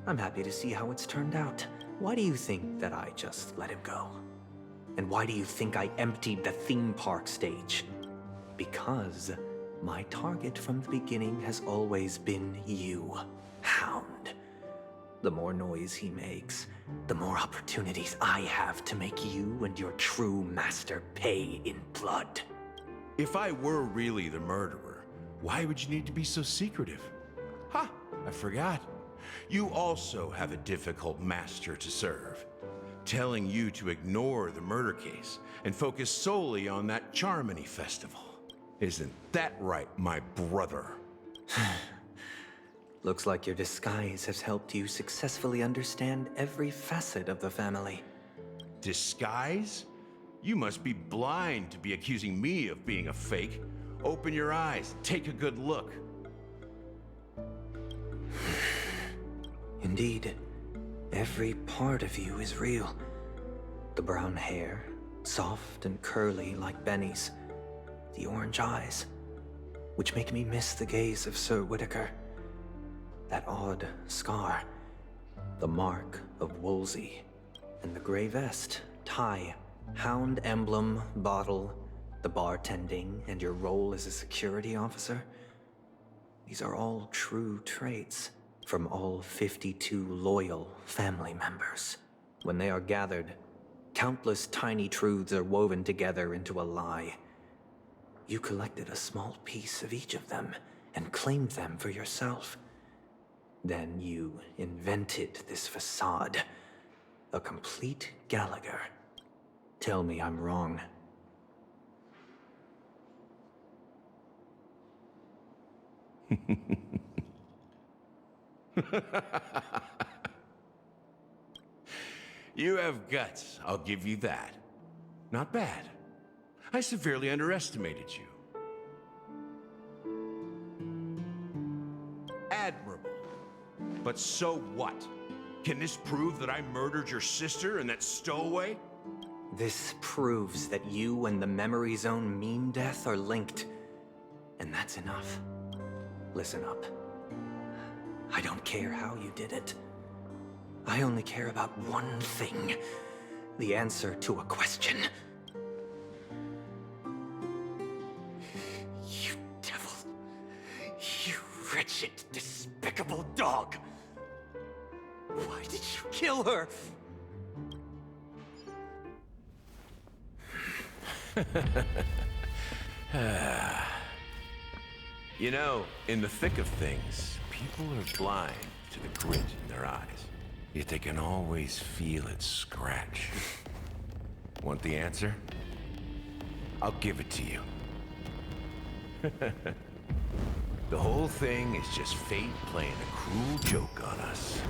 I'm happy to see how it's turned out. Why do you think that I just let him go? And why do you think I emptied the theme park stage? Because my target from the beginning has always been you, Hound. The more noise he makes, the more opportunities I have to make you and your true master pay in blood. If I were really the murderer, why would you need to be so secretive? Ha! I forgot. You also have a difficult master to serve, telling you to ignore the murder case and focus solely on that Charmony festival. Isn't that right, my brother? Looks like your disguise has helped you successfully understand every facet of the family. Disguise? You must be blind to be accusing me of being a fake. Open your eyes, take a good look. Indeed, every part of you is real. The brown hair, soft and curly like Benny's. The orange eyes, which make me miss the gaze of Sir Whitaker. That odd scar, the mark of Wolsey, and the gray vest, tie, hound emblem, bottle, the bartending, and your role as a security officer. These are all true traits from all 52 loyal family members. When they are gathered, countless tiny truths are woven together into a lie. You collected a small piece of each of them and claimed them for yourself. Then you invented this facade, a complete Gallagher. Tell me I'm wrong. You have guts, I'll give you that. Not bad. I severely underestimated you. Admirable. But so what? Can this prove that I murdered your sister and that stowaway? This proves that you and the Memory Zone meme death are linked. And that's enough. Listen up. I don't care how you did it. I only care about one thing. The answer to a question. You devil. You wretched, despicable dog. Why did you kill her? You know, in the thick of things, people are blind to the grit in their eyes. Yet they can always feel it scratch. Want the answer? I'll give it to you. The whole thing is just fate playing a cruel joke on us.